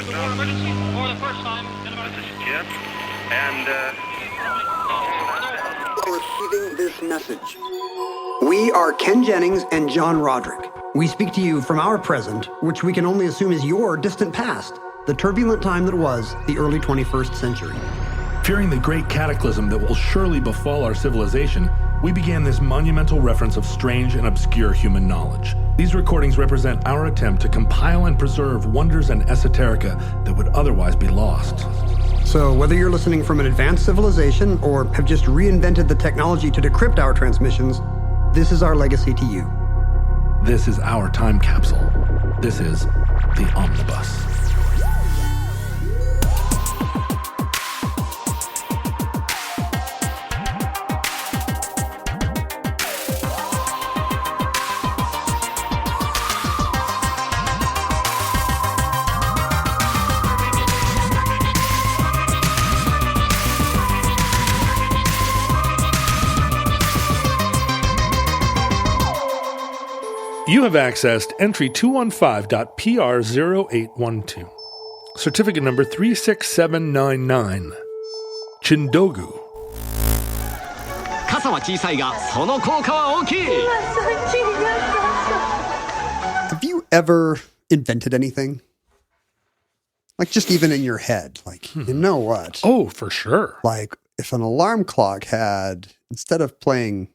emergency for the first time in about... This is Jim, and Receiving this message. We are Ken Jennings and John Roderick. We speak to you from our present, which we can only assume is your distant past, the turbulent time that was the early 21st century. Fearing the great cataclysm that will surely befall our civilization, we began this monumental reference of strange and obscure human knowledge. These recordings represent our attempt to compile and preserve wonders and esoterica that would otherwise be lost. So whether you're listening from an advanced civilization or have just reinvented the technology to decrypt our transmissions, this is our legacy to you. This is our time capsule. This is the Omnibus. You have accessed entry 215.PR0812. Certificate number 36799. Chindogu. Have you ever invented anything? Like just even in your head, like, you know what? Oh, for sure. Like if an alarm clock had, instead of playing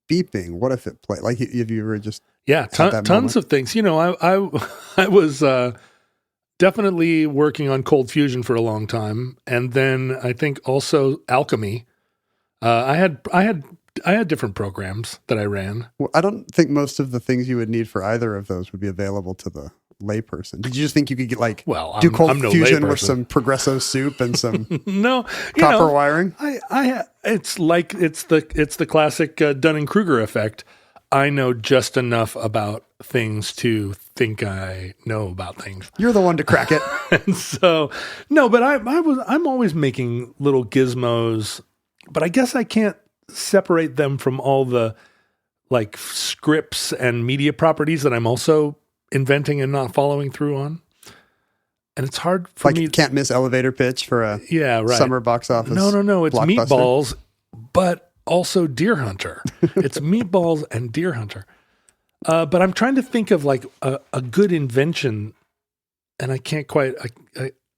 beeping, what if it played? Like if you were just... Yeah, tons of things. You know, I was definitely working on cold fusion for a long time, and then I think also alchemy. I had different programs that I ran. Well, I don't think most of the things you would need for either of those would be available to the layperson. Did you just think you could get like do cold fusion with some Progresso soup and some copper wiring? It's the classic Dunning-Kruger effect. I know just enough about things to think I know about things. You're the one to crack it. And so, no, but I'm always making little gizmos, but I guess I can't separate them from all the like scripts and media properties that I'm also inventing and not following through on. And it's hard for me. You can't miss elevator pitch for a summer box office. No. It's blockbuster. Meatballs, but also Deer Hunter. It's Meatballs and Deer Hunter. But I'm trying to think of like a good invention, and I can't quite.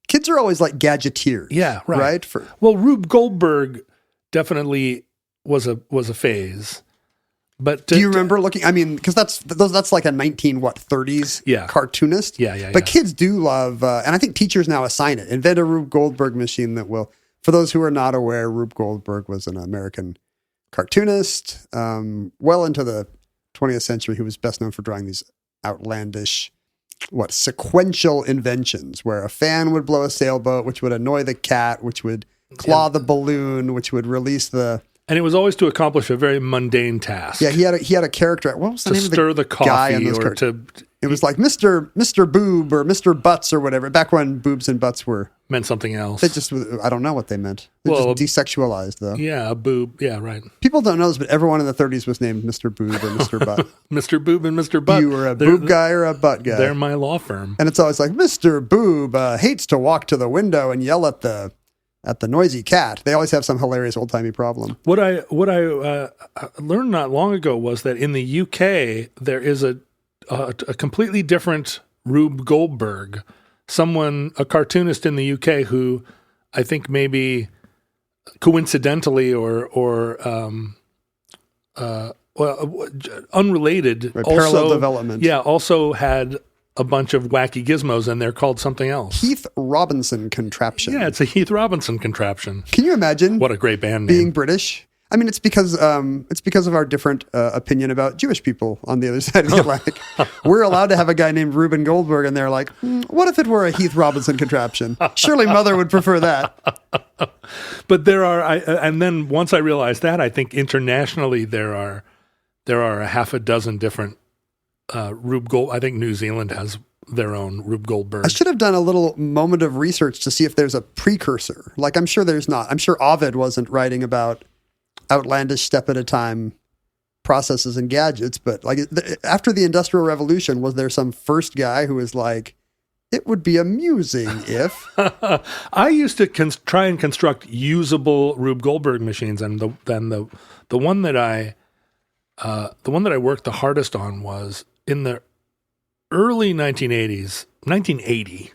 Kids are always like gadgeteers. Yeah, right. Right? Well, Rube Goldberg definitely was a phase. But do you remember looking? I mean, because that's like a 30s cartoonist. Yeah. But kids do love, and I think teachers now assign it. Invent a Rube Goldberg machine that will. For those who are not aware, Rube Goldberg was an American cartoonist. Well into the 20th century, he was best known for drawing these outlandish, sequential inventions, where a fan would blow a sailboat, which would annoy the cat, which would claw the balloon, which would release the. And it was always to accomplish a very mundane task. Yeah, he had a character. What was the name of the coffee guy in those It was like Mr. Boob or Mr. Butts or whatever. Back when boobs and butts meant something else. They just, I don't know what they meant. They're just desexualized though. Yeah, a boob. Yeah, right. People don't know this, but everyone in the 30s was named Mr. Boob or Mr. Butt. Mr. Boob and Mr. Butt. You were a boob guy or a butt guy. They're my law firm. And it's always like, Mr. Boob hates to walk to the window and yell at the noisy cat. They always have some hilarious old-timey problem. What I learned not long ago was that in the UK, there is a completely different Rube Goldberg, a cartoonist in the UK who I think maybe coincidentally or unrelated. Right, parallel development. Yeah, also had a bunch of wacky gizmos, and they're called something else. Heath Robinson contraption. Yeah, it's a Heath Robinson contraption. Can you imagine? What a great band being name. British. I mean, it's because of our different opinion about Jewish people on the other side of the Atlantic. We're allowed to have a guy named Reuben Goldberg, and they're like, what if it were a Heath Robinson contraption? Surely Mother would prefer that. But there are, and then once I realized that, I think internationally there are a half a dozen different Rube Gold. I think New Zealand has their own Rube Goldberg. I should have done a little moment of research to see if there's a precursor. Like, I'm sure there's not. I'm sure Ovid wasn't writing about outlandish step-at-a-time processes and gadgets, but like after the Industrial Revolution, was there some first guy who was like, It would be amusing if I used to try and construct usable Rube Goldberg machines, and the one that I worked the hardest on was in the early 1980s, 1980.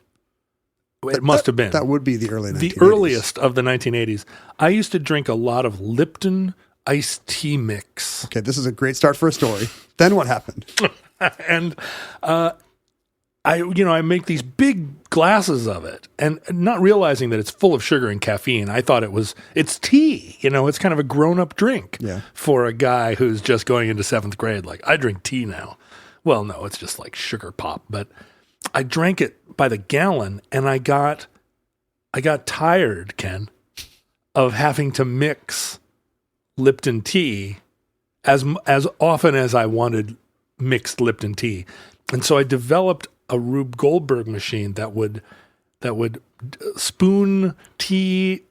It must have been. That would be the early 1980s. The earliest of the 1980s. I used to drink a lot of Lipton iced tea mix. Okay, this is a great start for a story. Then what happened? And I make these big glasses of it, and not realizing that it's full of sugar and caffeine. I thought it's tea. It's kind of a grown-up drink for a guy who's just going into 7th grade. Like, I drink tea now. Well, no, it's just like sugar pop. But I drank it by the gallon, and I got tired, Ken, of having to mix Lipton tea as often as I wanted mixed Lipton tea. And so I developed a Rube Goldberg machine that would spoon tea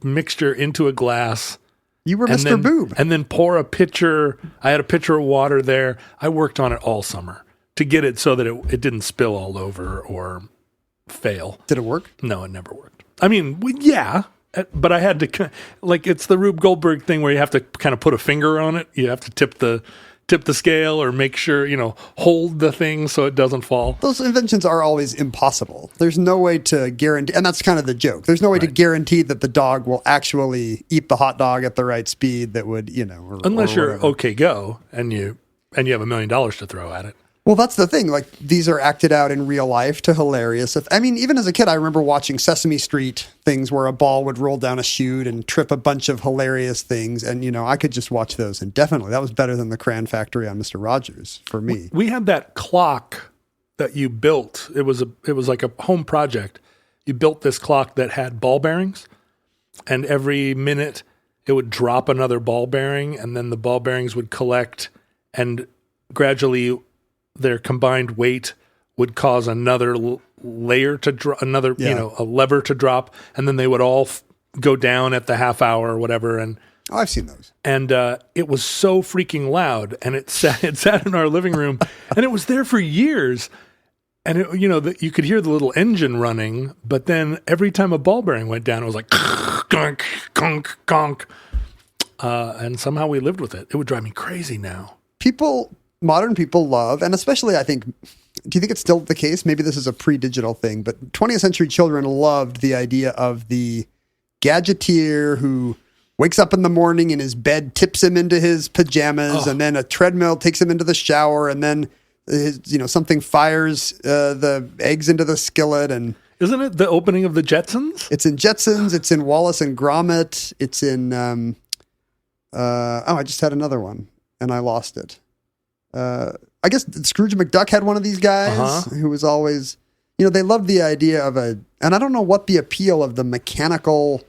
mixture into a glass. You were Mr. Boob. And then pour a pitcher. I had a pitcher of water there. I worked on it all summer to get it so that it didn't spill all over or fail. Did it work? No, it never worked. I mean, yeah, but I had to, like, it's the Rube Goldberg thing where you have to kind of put a finger on it. You have to tip the scale or make sure, hold the thing so it doesn't fall. Those inventions are always impossible. There's no way to guarantee, and that's kind of the joke. There's no way to guarantee that the dog will actually eat the hot dog at the right speed that would, unless you're okay go and you have $1 million to throw at it. Well, that's the thing. Like, these are acted out in real life to hilarious. Even as a kid, I remember watching Sesame Street things where a ball would roll down a chute and trip a bunch of hilarious things. And, I could just watch those indefinitely. That was better than the Crayon Factory on Mr. Rogers for me. We had that clock that you built. It was like a home project. You built this clock that had ball bearings, and every minute it would drop another ball bearing, and then the ball bearings would collect, and gradually their combined weight would cause another layer to drop, a lever to drop, and then they would all go down at the half hour or whatever. And I've seen those. And it was so freaking loud, and it sat in our living room, and it was there for years. And you could hear the little engine running, but then every time a ball bearing went down, it was like conk, conk, conk. And somehow we lived with it. It would drive me crazy now. Modern people love, and especially I think, do you think it's still the case? Maybe this is a pre-digital thing, but 20th century children loved the idea of the gadgeteer who wakes up in the morning and his bed tips him into his pajamas, and then a treadmill takes him into the shower, and then something fires the eggs into the skillet. And isn't it the opening of the Jetsons? It's in Jetsons. It's in Wallace and Gromit. It's in I just had another one and I lost it. I guess Scrooge McDuck had one of these guys who was always, they loved the idea of and I don't know what the appeal of the mechanical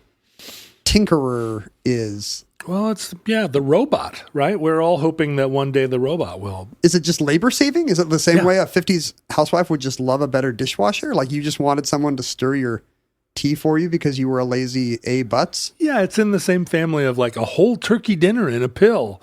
tinkerer is. Well, it's, the robot, right? We're all hoping that one day the robot will. Is it just labor saving? Is it the same way a 50s housewife would just love a better dishwasher? Like, you just wanted someone to stir your tea for you because you were a lazy A-butts? Yeah, it's in the same family of like a whole turkey dinner in a pill.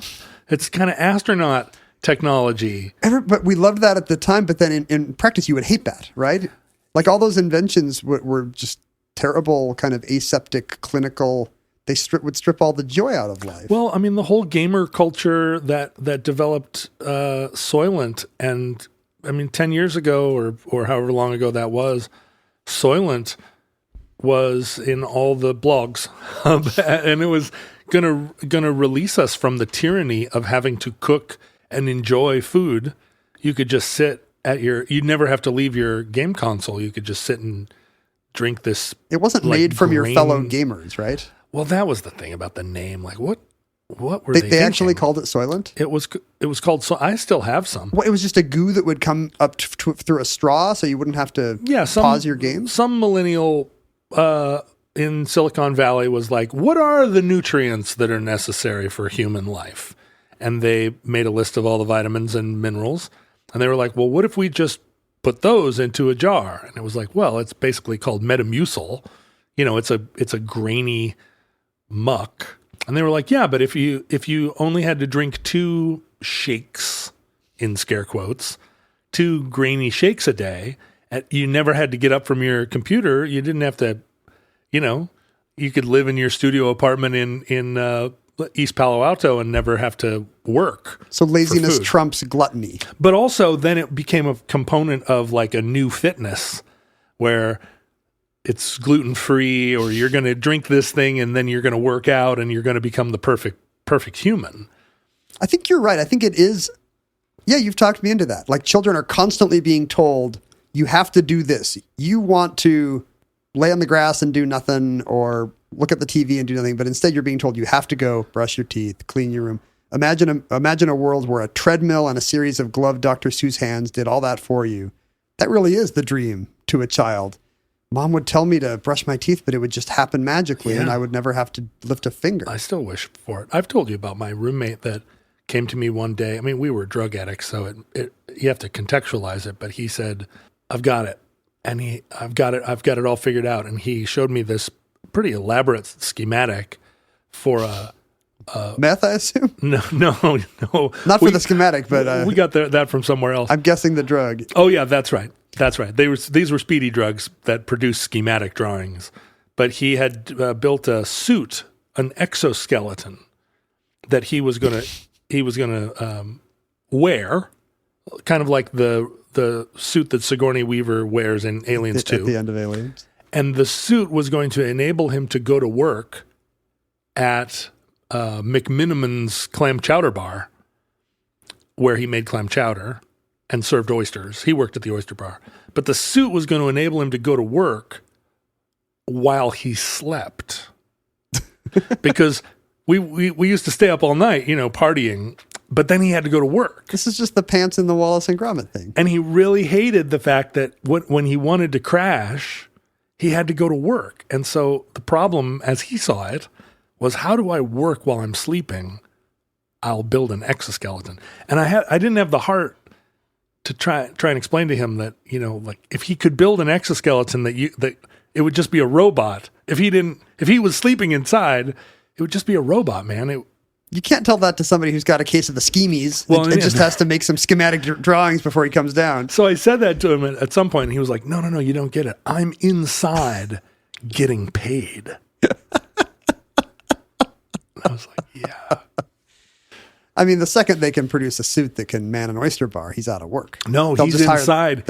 It's kind of astronaut technology. But we loved that at the time, but then in practice you would hate that, right? Like, all those inventions were just terrible, kind of aseptic, clinical. They would strip all the joy out of life. Well, I mean, the whole gamer culture that developed Soylent, and I mean, 10 years ago or however long ago that was, Soylent was in all the blogs, and it was gonna release us from the tyranny of having to cook and enjoy food. You could just sit you'd never have to leave your game console. You could just sit and drink this. It wasn't made from your fellow gamers, right? Well, that was the thing about the name. Like, what were they They actually called it Soylent? It was called, so I still have some. Well, it was just a goo that would come up through a straw so you wouldn't have to pause your game? Some millennial in Silicon Valley was like, what are the nutrients that are necessary for human life? And they made a list of all the vitamins and minerals. And they were like, well, what if we just put those into a jar? And it was like, well, it's basically called Metamucil. It's a grainy muck. And they were like, yeah, but if you only had to drink 2 shakes, in scare quotes, 2 grainy shakes a day, You never had to get up from your computer. You didn't have to, you could live in your studio apartment in East Palo Alto and never have to work. So laziness for food. trumps gluttony. But also then it became a component of like a new fitness where it's gluten-free, or you're going to drink this thing and then you're going to work out and you're going to become the perfect human. I think you're right. I think it is. Yeah, you've talked me into that. Like, children are constantly being told, you have to do this. You want to lay on the grass and do nothing, or look at the TV and do nothing, but instead you're being told you have to go brush your teeth, clean your room. Imagine a world where a treadmill and a series of gloved Dr. Seuss hands did all that for you. That really is the dream to a child. Mom would tell me to brush my teeth, but it would just happen magically, and I would never have to lift a finger. I still wish for it. I've told you about my roommate that came to me one day. I mean, we were drug addicts, so you have to contextualize it, but he said, I've got it. And I've got it all figured out. And he showed me this pretty elaborate schematic for a meth, I assume? No. Not for the schematic, but we got that from somewhere else. I'm guessing the drug. Oh yeah, that's right. These were speedy drugs that produce schematic drawings. But he had built a suit, an exoskeleton that he was gonna wear, kind of like the suit that Sigourney Weaver wears in Aliens 2. At the end of Aliens. And the suit was going to enable him to go to work at McMiniman's clam chowder bar, where he made clam chowder and served oysters. He worked at the oyster bar. But the suit was going to enable him to go to work while he slept. Because we used to stay up all night, partying, but then he had to go to work. This is just the pants in the Wallace and Gromit thing. And he really hated the fact that when he wanted to crash, he had to go to work. And so the problem, as he saw it, was, how do I work while I'm sleeping? I'll build an exoskeleton. And I didn't have the heart to try and explain to him that, like, if he could build an exoskeleton that it would just be a robot. If he was sleeping inside, it would just be a robot, man. You can't tell that to somebody who's got a case of the schemies. Well, it just has to make some schematic drawings before he comes down. So I said that to him at some point, and he was like, no, you don't get it. I'm inside getting paid. I was like, yeah. I mean, the second they can produce a suit that can man an oyster bar, he's out of work. No, They'll he's just inside.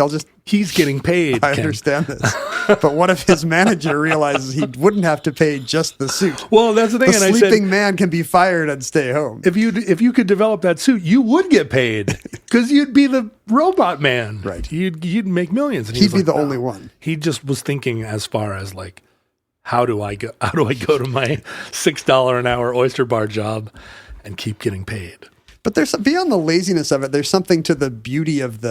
He's getting paid. I understand this. But what if his manager realizes he wouldn't have to pay just the suit? Well, that's the thing. The sleeping man can be fired and stay home. If you could develop that suit, you would get paid because you'd be the robot man. Right. You'd make millions. And he'd be the only one. He just was thinking as far as like, how do I go to my $6 an hour oyster bar job and keep getting paid? But there's, beyond the laziness of it, there's something to the beauty of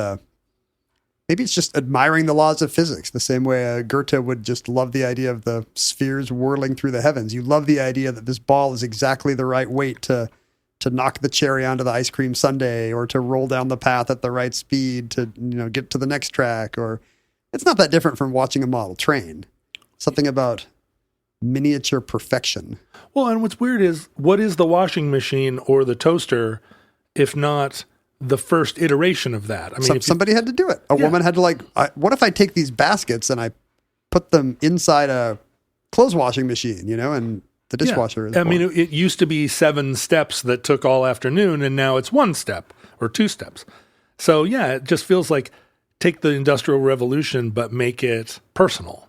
maybe it's just admiring the laws of physics, the same way Goethe would just love the idea of the spheres whirling through the heavens. You love the idea that this ball is exactly the right weight to knock the cherry onto the ice cream sundae, or to roll down the path at the right speed to get to the next track. Or it's not that different from watching a model train. Something about miniature perfection. Well, and what's weird is, what is the washing machine or the toaster if not the first iteration of that? I mean, somebody had to do it. A woman had to what if I take these baskets and I put them inside a clothes washing machine, and the dishwasher is born. I mean, it used to be 7 steps that took all afternoon, and now it's 1 step or 2 steps. So yeah, it just feels like take the Industrial Revolution, but make it personal.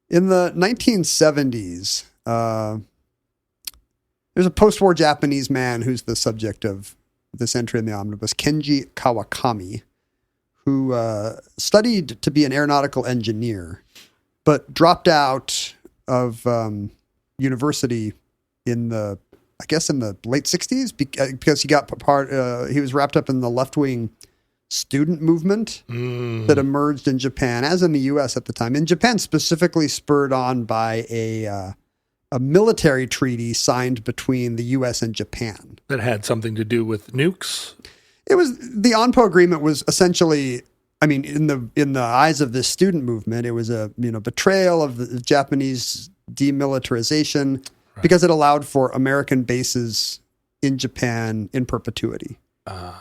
In the 1970s, there's a post-war Japanese man who's the subject of this entry in the omnibus, Kenji Kawakami, who studied to be an aeronautical engineer, but dropped out of university in the late 60s because he got he was wrapped up in the left-wing student movement that emerged in Japan, as in the U.S. at the time. In Japan, specifically spurred on by a military treaty signed between the U.S. and Japan. That had something to do with nukes? It was, the ANPO agreement was essentially, I mean, in the eyes of this student movement, it was a betrayal of the Japanese demilitarization, because it allowed for American bases in Japan in perpetuity.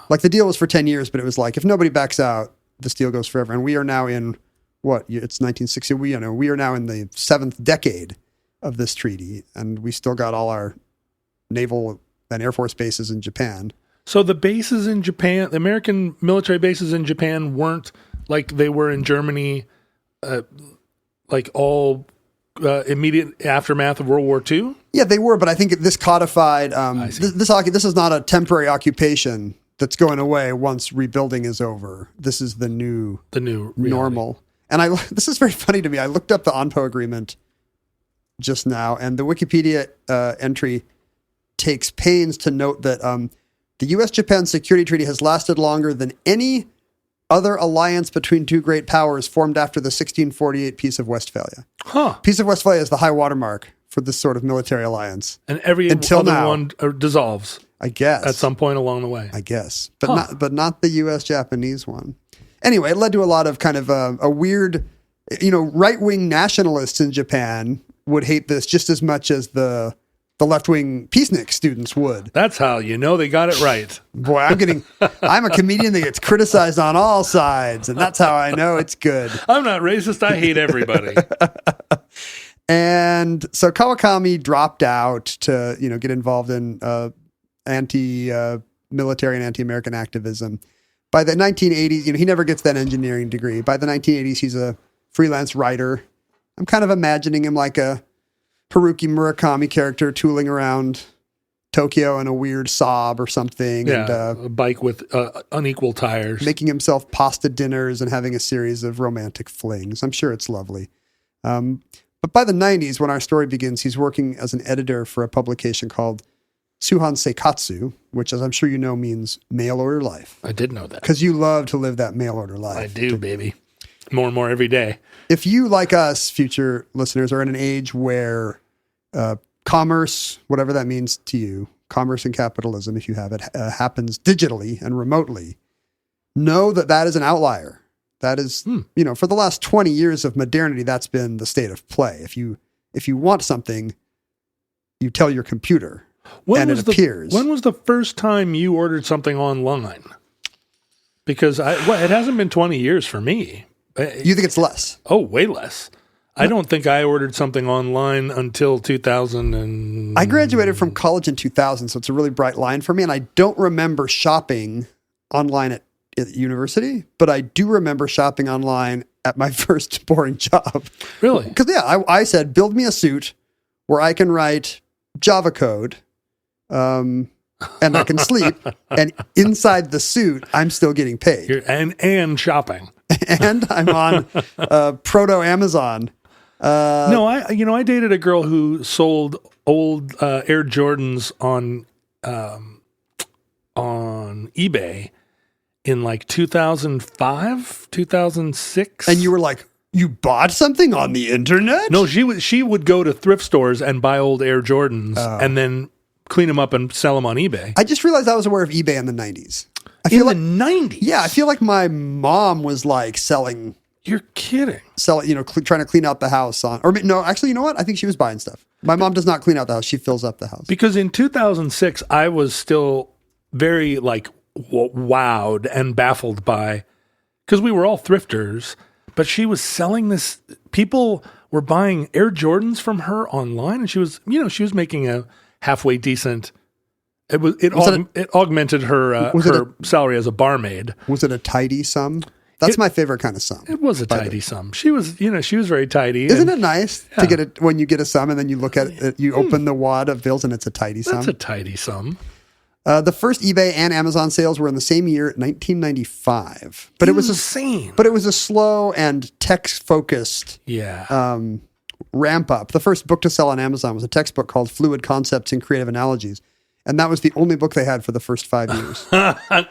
Like, the deal was for 10 years, but it was like, if nobody backs out, this deal goes forever. And we are now in it's 1960. We are now in the 7th decade of this treaty, and we still got all our naval and Air Force bases in Japan. So the bases in Japan, the American military bases in Japan weren't like they were in Germany, like all immediate aftermath of World War II? Yeah, they were, but I think this codified, this is not a temporary occupation that's going away once rebuilding is over. This is the new normal. And this is very funny to me. I looked up the ONPO agreement just now, and the Wikipedia entry takes pains to note that the U.S.-Japan Security Treaty has lasted longer than any other alliance between two great powers formed after the 1648 Peace of Westphalia. Huh. Peace of Westphalia is the high watermark for this sort of military alliance. And every other one dissolves. I guess. At some point along the way. I guess. But not the U.S.-Japanese one. Anyway, it led to a lot of kind of a weird, right-wing nationalists in Japan would hate this just as much as the left-wing peacenik students would. That's how you know they got it right. Boy, I'm a comedian that gets criticized on all sides, and that's how I know it's good. I'm not racist. I hate everybody. And so Kawakami dropped out to, get involved in anti-military and anti-American activism. By the 1980s, he never gets that engineering degree. By the 1980s, he's a freelance writer. I'm kind of imagining him like a Haruki Murakami character tooling around Tokyo in a weird Saab or something. Yeah, and a bike with unequal tires. Making himself pasta dinners and having a series of romantic flings. I'm sure it's lovely. But by the 90s, when our story begins, he's working as an editor for a publication called Tsuhan Seikatsu, which, as I'm sure you know, means mail order life. I did know that. Because you love to live that mail order life. I do, baby. More and more every day. If you, like us, future listeners, are in an age where commerce, whatever that means to you, commerce and capitalism, if you have it, happens digitally and remotely, know that is an outlier. That is, for the last 20 years of modernity, that's been the state of play. If you want something, you tell your computer, and it appears. When was the first time you ordered something online? Because it hasn't been 20 years for me. You think it's less? Oh, way less. I don't think I ordered something online until 2000. I graduated from college in 2000, so it's a really bright line for me. And I don't remember shopping online at university, but I do remember shopping online at my first boring job. Really? Because, I said, build me a suit where I can write Java code and I can sleep. And inside the suit, I'm still getting paid. And shopping. And I'm on proto Amazon. No, I dated a girl who sold old Air Jordans on eBay in like 2005, 2006. And you were like, you bought something on the internet? No, she would go to thrift stores and buy old Air Jordans and then clean them up and sell them on eBay. I just realized I was aware of eBay in the 90s. The 90s? Yeah, I feel like my mom was like selling. You're kidding. Trying to clean out the house no, actually, you know what? I think she was buying stuff. My mom does not clean out the house. She fills up the house. Because in 2006, I was still very wowed and baffled by, because we were all thrifters, but she was selling this. People were buying Air Jordans from her online, and she was making a halfway decent. It augmented her salary as a barmaid. Was it a tidy sum? That's my favorite kind of sum. It was a tidy sum. She was very tidy. Isn't it nice to get it when you get a sum and then you look at it, you open the wad of bills and it's a tidy sum? That's a tidy sum. The first eBay and Amazon sales were in the same year, 1995. But it was insane. But it was a slow and text-focused ramp up. The first book to sell on Amazon was a textbook called Fluid Concepts and Creative Analogies. And that was the only book they had for the first 5 years.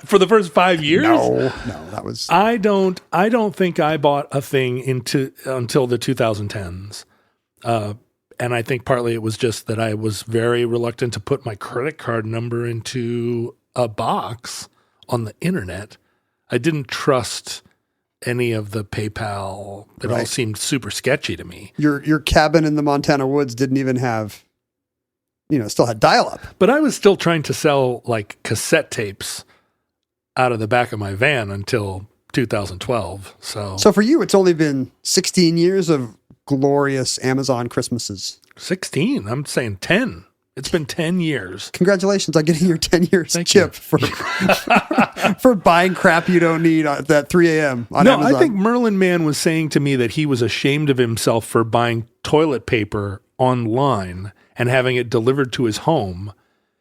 For the first 5 years? No, that was. I don't think I bought a thing until the 2010s. And I think partly it was just that I was very reluctant to put my credit card number into a box on the internet. I didn't trust any of the PayPal. It all seemed super sketchy to me. Your cabin in the Montana woods didn't even have, still had dial-up. But I was still trying to sell like cassette tapes out of the back of my van until 2012. So So for you, it's only been 16 years of glorious Amazon Christmases. 16. I'm saying 10. It's been 10 years. Congratulations on getting your 10 years Thank chip you. for buying crap you don't need at 3 a.m. on No, Amazon. I think Merlin Man was saying to me that he was ashamed of himself for buying toilet paper online and having it delivered to his home.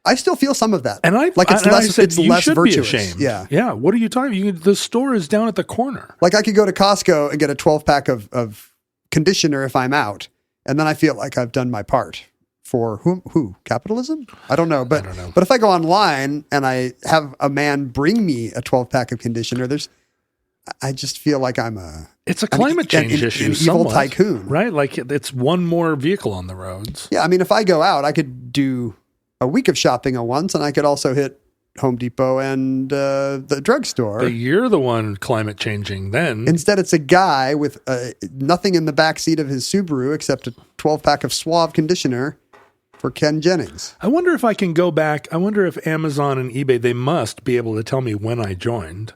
I still feel some of that. And I said, it's you less should virtuous. be ashamed. Yeah. Yeah. What are you talking about? The store is down at the corner. Like I could go to Costco and get a 12-pack of conditioner if I'm out. And then I feel like I've done my part. For who? Capitalism? I don't know. But but if I go online and I have a man bring me a 12-pack of conditioner, I just feel like It's a climate change issue. An evil somewhat, tycoon. Right? Like it's one more vehicle on the roads. Yeah, I mean, if I go out, I could do a week of shopping at once, and I could also hit Home Depot and the drugstore. But you're the one climate changing then. Instead, it's a guy with nothing in the back seat of his Subaru except a 12-pack of Suave conditioner for Ken Jennings. I wonder if I can go back. I wonder if Amazon and eBay, they must be able to tell me when I joined,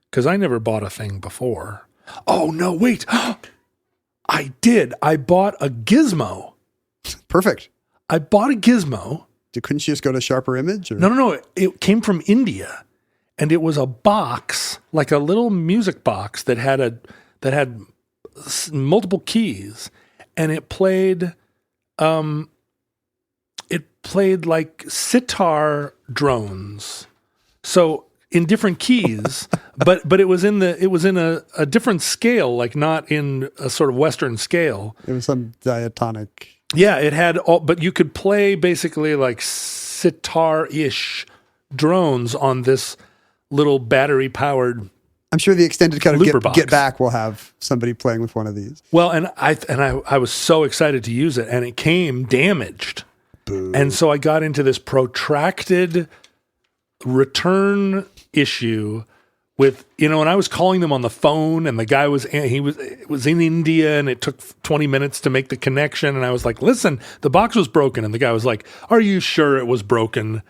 because I never bought a thing before. Oh, no, wait. I did. I bought a gizmo. Perfect. I bought a gizmo. Couldn't you just go to Sharper Image? Or? No. It came from India, and it was a box, like a little music box that had multiple keys, and it played like sitar drones. So in different keys, but it was in a different scale, like not in a sort of Western scale. It was some diatonic. Yeah, it had all, but you could play basically like sitar-ish drones on this little battery-powered. I'm sure the extended cut Looper of box. Get Back will have somebody playing with one of these. Well, and I was so excited to use it, and it came damaged. Boo. And so I got into this protracted return issue with, and I was calling them on the phone, and the guy was in India, and it took 20 minutes to make the connection. And I was like, listen, the box was broken. And the guy was like, are you sure it was broken?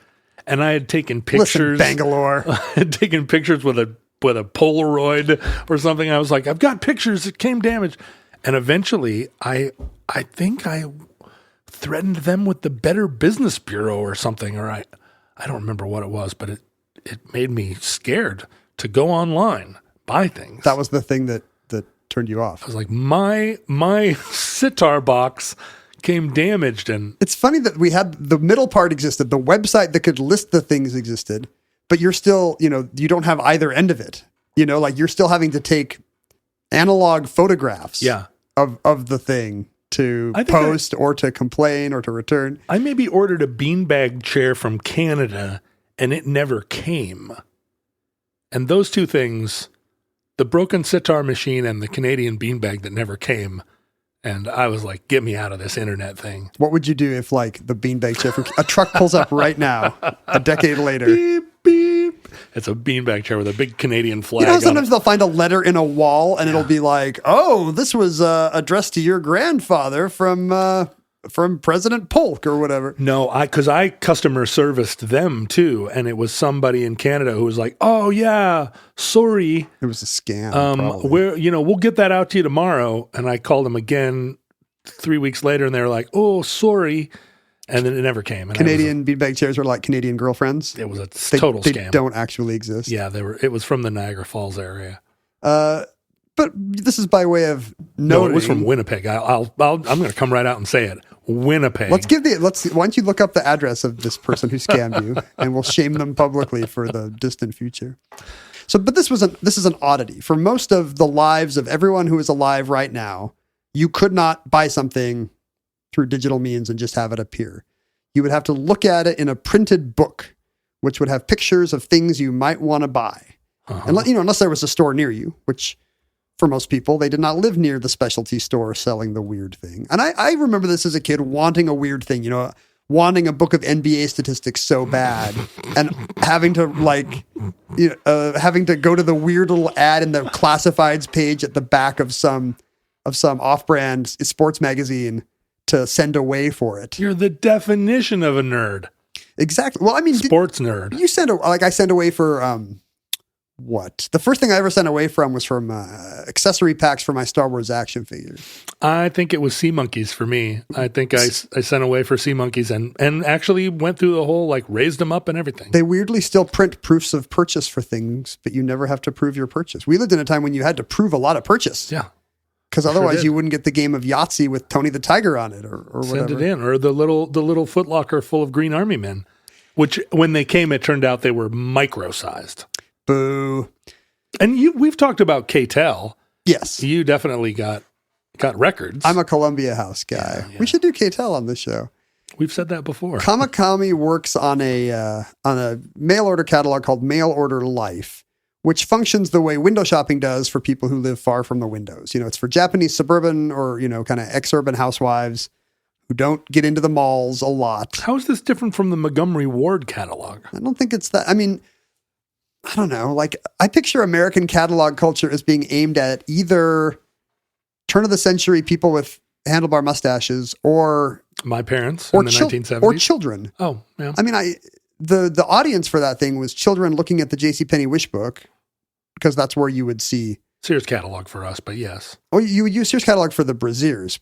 And I had taken pictures. Listen, Bangalore. I had taken pictures with a Polaroid or something. I was like, I've got pictures. It came damaged. And eventually I think I threatened them with the Better Business Bureau or something, or I don't remember what it was, but it made me scared to go online, buy things. That was the thing that turned you off. I was like, my sitar box came damaged. And it's funny that we had the middle part existed. The website that could list the things existed, but you're still, you don't have either end of it. Like you're still having to take analog photographs of the thing to post or to complain or to return. I maybe ordered a beanbag chair from Canada and it never came. And those two things, the broken sitar machine and the Canadian beanbag that never came. And I was like, get me out of this internet thing. What would you do if like the beanbag chair, a truck pulls up right now, a decade later? Beep, beep. It's a beanbag chair with a big Canadian flag on sometimes it. they'll find a letter in a wall and it'll be like, oh, this was addressed to your grandfather from President Polk or whatever. No, because I customer serviced them too. And it was somebody in Canada who was like, oh yeah, sorry. It was a scam. We'll get that out to you tomorrow. And I called them again 3 weeks later and they were like, oh, sorry. And then it never came. And Canadian beanbag chairs were like Canadian girlfriends. It was a total they scam. Don't actually exist. Yeah, it was from the Niagara Falls area. But this is by way of noting. No, it was from Winnipeg. I'm going to come right out and say it. Winnipeg. Why don't you look up the address of this person who scammed you, and we'll shame them publicly for the distant future. So, but this is an oddity for most of the lives of everyone who is alive right now. You could not buy something through digital means and just have it appear. You would have to look at it in a printed book, which would have pictures of things you might want to buy. And unless there was a store near you, which for most people, they did not live near the specialty store selling the weird thing. And I remember this as a kid, wanting a weird thing, wanting a book of NBA statistics so bad and having to having to go to the weird little ad in the classifieds page at the back of some off-brand sports magazine to send away for it. You're the definition of a nerd. Exactly. Well, I mean, sports nerd. You send I send away for what? The first thing I ever sent away from was from accessory packs for my Star Wars action figures. I think it was sea monkeys for me. I think I sent away for sea monkeys and actually went through the whole, like, raised them up and everything. They weirdly still print proofs of purchase for things, but you never have to prove your purchase. We lived in a time when you had to prove a lot of purchase. Yeah. Because otherwise you wouldn't get the game of Yahtzee with Tony the Tiger on it or whatever. Send it in. Or the little Foot Locker full of Green Army men, which when they came, it turned out they were micro-sized. Boo. And we've talked about K-Tel. Yes. You definitely got records. I'm a Columbia House guy. Yeah. We should do K-Tel on this show. We've said that before. Kamakami works on a mail order catalog called Mail Order Life, which functions the way window shopping does for people who live far from the windows. You know, it's for Japanese suburban or, you know, kind of ex-urban housewives who don't get into the malls a lot. How is this different from the Montgomery Ward catalog? I don't think it's that. I mean, I don't know. Like, I picture American catalog culture as being aimed at either turn of the century people with handlebar mustaches or my parents in the 1970s or children. Oh, yeah. I mean, the audience for that thing was children looking at the JCPenney wish book because that's where you would see Sears catalog for us, but yes. Oh, you would use Sears catalog for the brassiers.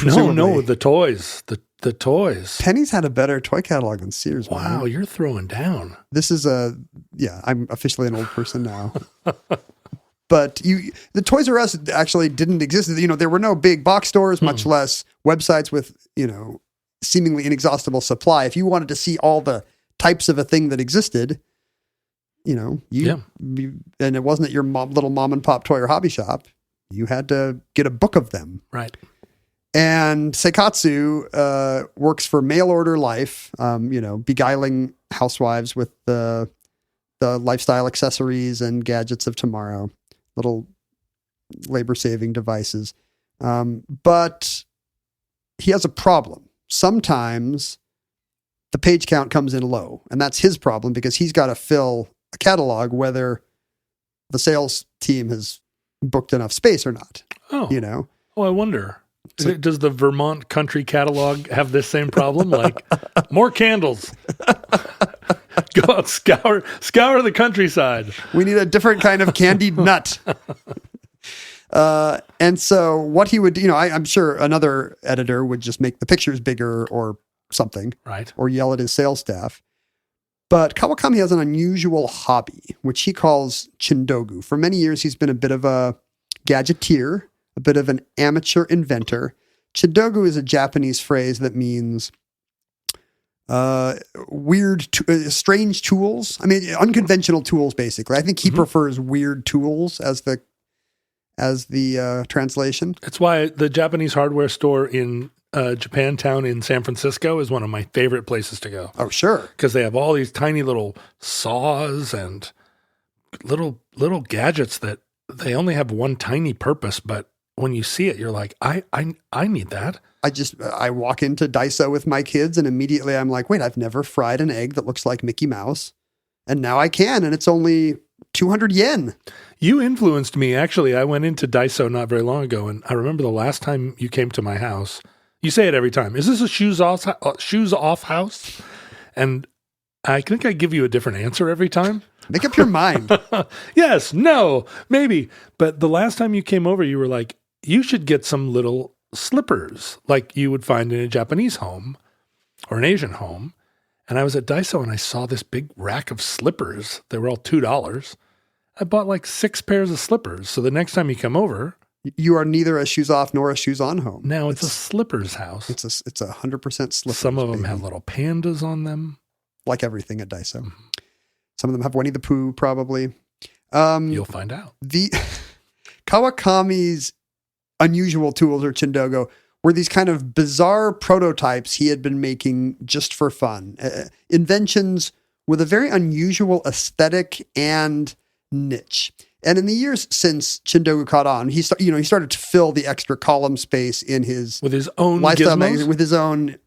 No, the toys. The toys. Penny's had a better toy catalog than Sears. Wow, man. You're throwing down. This is I'm officially an old person now. But the Toys R Us actually didn't exist. You know, there were no big box stores, much less websites with, you know, seemingly inexhaustible supply. If you wanted to see all the types of a thing that existed, you know, and it wasn't at your little mom and pop toy or hobby shop, you had to get a book of them. Right. And Seikatsu works for Mail Order Life, you know, beguiling housewives with the lifestyle accessories and gadgets of tomorrow, little labor-saving devices. But he has a problem. Sometimes the page count comes in low, and that's his problem because he's got to fill a catalog whether the sales team has booked enough space or not. Oh, you know? Oh, I wonder. Does the Vermont country catalog have this same problem? Like, more candles. Go out, scour the countryside. We need a different kind of candied nut. And so what he would, you know, I'm sure another editor would just make the pictures bigger or something. Right. Or yell at his sales staff. But Kawakami has an unusual hobby, which he calls Chindogu. For many years, he's been a bit of a gadgeteer, a bit of an amateur inventor. Chindogu is a Japanese phrase that means strange tools. I mean, unconventional tools, basically. I think he prefers weird tools as the translation. That's why the Japanese hardware store in Japantown in San Francisco is one of my favorite places to go. Oh, sure. Because they have all these tiny little saws and little gadgets that they only have one tiny purpose, but when you see it, you're like, I need that. I walk into Daiso with my kids and immediately I'm like, wait, I've never fried an egg that looks like Mickey Mouse. And now I can, and it's only 200 yen. You influenced me. Actually, I went into Daiso not very long ago, and I remember the last time you came to my house, you say it every time. Is this a shoes off house? And I think I give you a different answer every time. Make up your mind. Yes, no, maybe. But the last time you came over, you were like, you should get some little slippers like you would find in a Japanese home or an Asian home. And I was at Daiso and I saw this big rack of slippers. They were all $2. I bought like 6 pairs of slippers. So the next time you come over, you are neither a shoes off nor a shoes on home. Now it's a slippers house. It's 100% slippers. Some of them have little pandas on them. Like everything at Daiso. Some of them have Winnie the Pooh, probably. You'll find out. The Kawakami's unusual tools, or Chindogu, were these kind of bizarre prototypes he had been making just for fun. Inventions with a very unusual aesthetic and niche. And in the years since Chindogu caught on, he started to fill the extra column space in his with his own lifestyle gizmos? magazine, with his own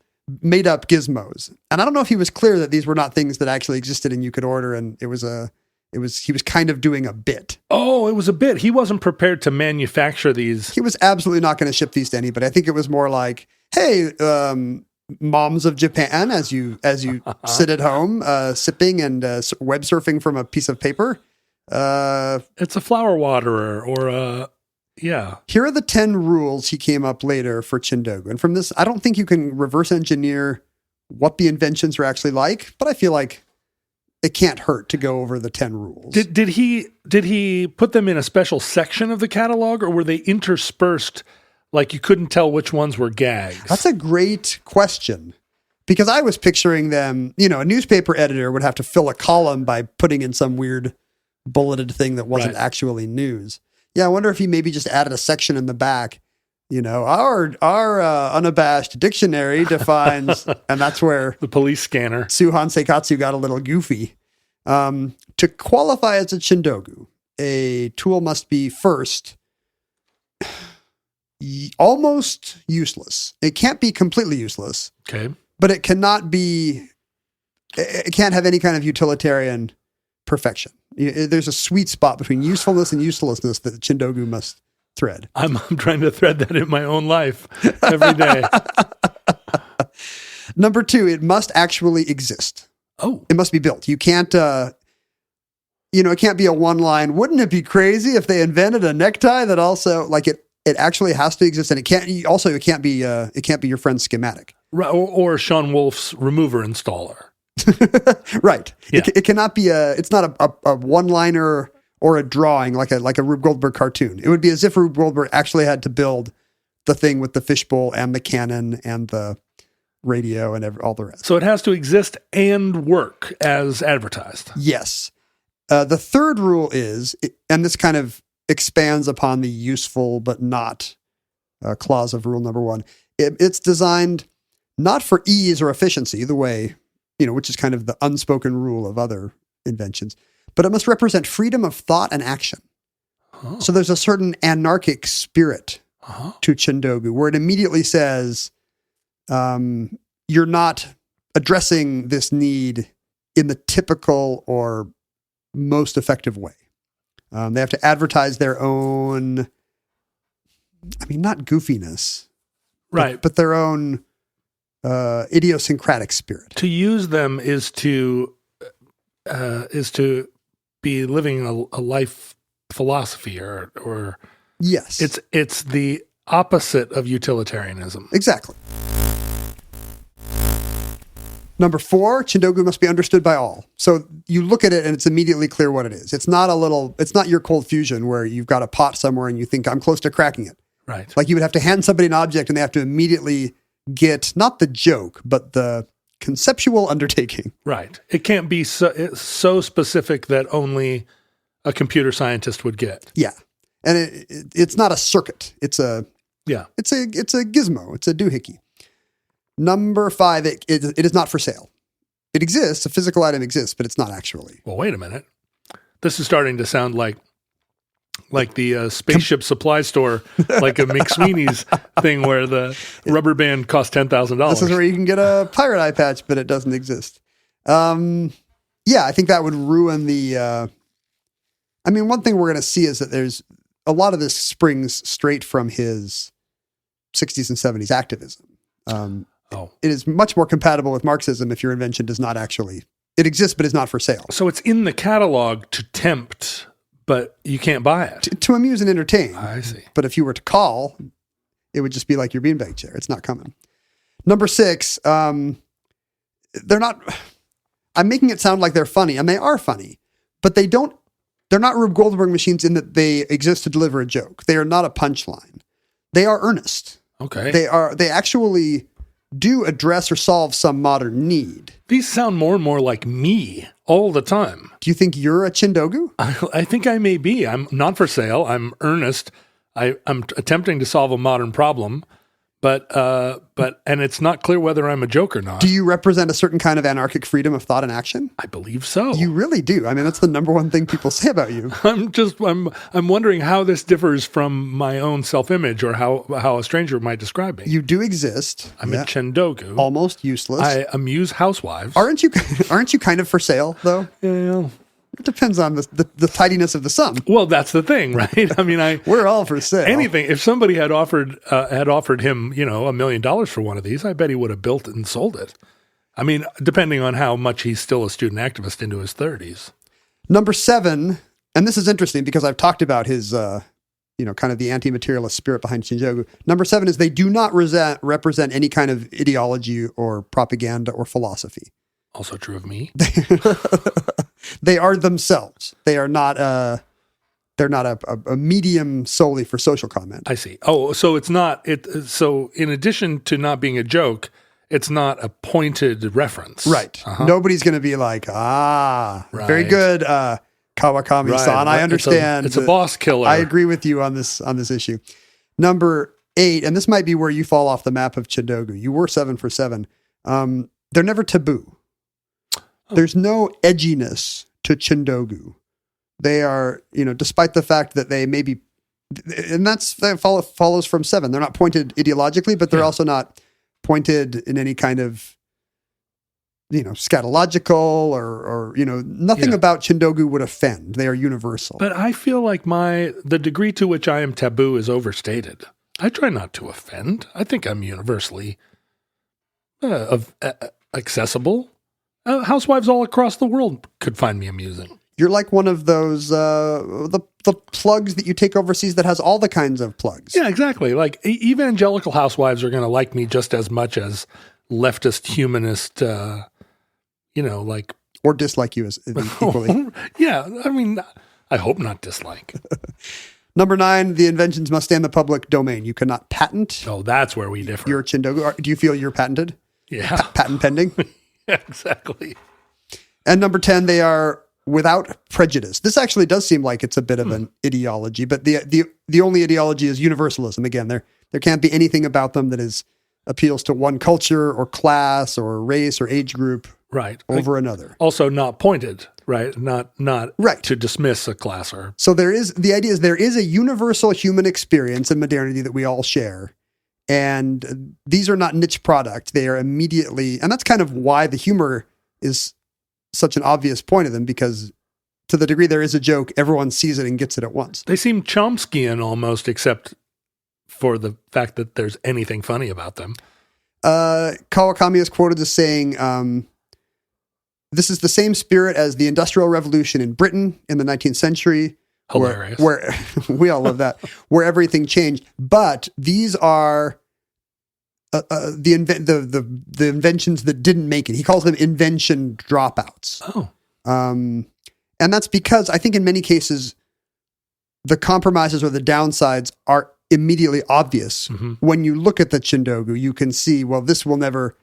made up gizmos. And I don't know if he was clear that these were not things that actually existed and you could order. And he was kind of doing a bit. Oh, it was a bit. He wasn't prepared to manufacture these. He was absolutely not going to ship these to anybody. I think it was more like, hey, moms of Japan, as you sit at home, sipping and web surfing from a piece of paper, It's a flower waterer or a, yeah. Here are the 10 rules he came up later for Chindogu. And from this, I don't think you can reverse engineer what the inventions are actually like, but I feel like it can't hurt to go over the 10 rules. Did he put them in a special section of the catalog, or were they interspersed like you couldn't tell which ones were gags? That's a great question, because I was picturing them, a newspaper editor would have to fill a column by putting in some weird bulleted thing that wasn't actually news. Yeah, I wonder if he maybe just added a section in the back. Our unabashed dictionary defines, and that's where the police scanner Suhan Seikatsu got a little goofy. To qualify as a Chindogu, a tool must be first almost useless. It can't be completely useless. Okay. But it can't have any kind of utilitarian perfection. There's a sweet spot between usefulness and uselessness that the Chindogu must thread. I'm trying to thread that in my own life every day. Number 2, it must actually exist. Oh. It must be built. You can't, it can't be a one line. Wouldn't it be crazy if they invented a necktie that also, like, it actually has to exist, and it can't be your friend's schematic. Right, or Sean Wolf's remover installer. Right. Yeah. It cannot be it's not a one-liner or a drawing like a Rube Goldberg cartoon. It would be as if Rube Goldberg actually had to build the thing with the fishbowl and the cannon and the radio and all the rest. So it has to exist and work as advertised. Yes. The third rule is, and this kind of expands upon the useful but not clause of rule number 1. It's designed not for ease or efficiency, the way, which is kind of the unspoken rule of other inventions, but it must represent freedom of thought and action. Oh. So there's a certain anarchic spirit to Chindogu, where it immediately says, you're not addressing this need in the typical or most effective way. They have to advertise their own, not goofiness, right? But their own idiosyncratic spirit. To use them is to be living a life philosophy, or yes, it's the opposite of utilitarianism. Exactly. Number 4, Chindogu must be understood by all. So you look at it and it's immediately clear what it is. It's not your Cold Fusion where you've got a pot somewhere and you think, I'm close to cracking it. Right. Like you would have to hand somebody an object and they have to immediately get not the joke, but the conceptual undertaking. Right. It can't be so specific that only a computer scientist would get. Yeah. And it's not a circuit. It's a gizmo. It's a doohickey. Number 5, it is not for sale. It exists. A physical item exists, but it's not actually. Well, wait a minute. This is starting to sound like the spaceship supply store, like a McSweeney's thing where the rubber band costs $10,000. This is where you can get a pirate eye patch, but it doesn't exist. I think that would ruin the... one thing we're going to see is that there's a lot of this springs straight from his 60s and 70s activism. It is much more compatible with Marxism if your invention does not actually... It exists, but is not for sale. So it's in the catalog to tempt, but you can't buy it. To amuse and entertain. I see. But if you were to call, it would just be like your beanbag chair. It's not coming. Number 6, they're not... I'm making it sound like they're funny, and they are funny, but they're not Rube Goldberg machines in that they exist to deliver a joke. They are not a punchline. They are earnest. Okay. They actually do address or solve some modern need. These sound more and more like me all the time. Do you think you're a Chindogu? I think I may be. I'm not for sale. I'm earnest. I'm attempting to solve a modern problem, but it's not clear whether I'm a joke or not. Do you represent a certain kind of anarchic freedom of thought and action? I believe so. You really do. That's the number one thing people say about you. I'm wondering how this differs from my own self-image, or how a stranger might describe me. You do exist. I'm a Chindogu. Almost useless. I amuse housewives. Aren't you kind of for sale though? Yeah. It depends on the tidiness of the sum. Well, that's the thing, right? We're all for sale. Anything. If somebody had offered him, $1 million for one of these, I bet he would have built it and sold it. Depending on how much he's still a student activist into his 30s. Number 7, and this is interesting because I've talked about his, kind of the anti-materialist spirit behind Chindogu. Number 7 is they do not represent any kind of ideology or propaganda or philosophy. Also true of me. They are themselves. They are not they're not a medium solely for social comment. I see. Oh, so it's not so in addition to not being a joke, it's not a pointed reference. Right. Uh-huh. Nobody's going to be like, Right. very good, Kawakami-san. I understand. It's a boss killer. I agree with you on this issue. Number 8, and this might be where you fall off the map of Chindogu. You were 7 for 7. They're never taboo. Oh. There's no edginess to Chindogu. They are, despite the fact that they may be, and that follows from 7. They're not pointed ideologically, but they're also not pointed in any kind of, scatological or nothing about Chindogu would offend. They are universal. But I feel like the degree to which I am taboo is overstated. I try not to offend. I think I'm universally accessible. Housewives all across the world could find me amusing. You're like one of those the plugs that you take overseas that has all the kinds of plugs. Yeah, exactly. Like evangelical housewives are going to like me just as much as leftist humanist, or dislike you as equally. Yeah, I mean, I hope not dislike. Number 9, the inventions must stay in the public domain. You cannot patent. Oh, that's where we differ. Your Chindogu. Do you feel you're patented? Yeah, patent pending. Yeah, exactly. And number 10, they are without prejudice. This actually does seem like it's a bit of an ideology, but the only ideology is universalism. Again, there can't be anything about them that appeals to one culture or class or race or age group over another. Also not pointed, right? Not right. To dismiss a class or. So there is a universal human experience in modernity that we all share. And these are not niche product. They are immediately, and that's kind of why the humor is such an obvious point of them, because to the degree there is a joke, everyone sees it and gets it at once. They seem Chomskyan almost, except for the fact that there's anything funny about them. Kawakami is quoted as saying, this is the same spirit as the Industrial Revolution in Britain in the 19th century. Hilarious. Where we all love that, where everything changed. But these are the inventions that didn't make it. He calls them invention dropouts. Oh. And that's because I think in many cases, the compromises or the downsides are immediately obvious. Mm-hmm. When you look at the Chindogu, you can see, well, this will never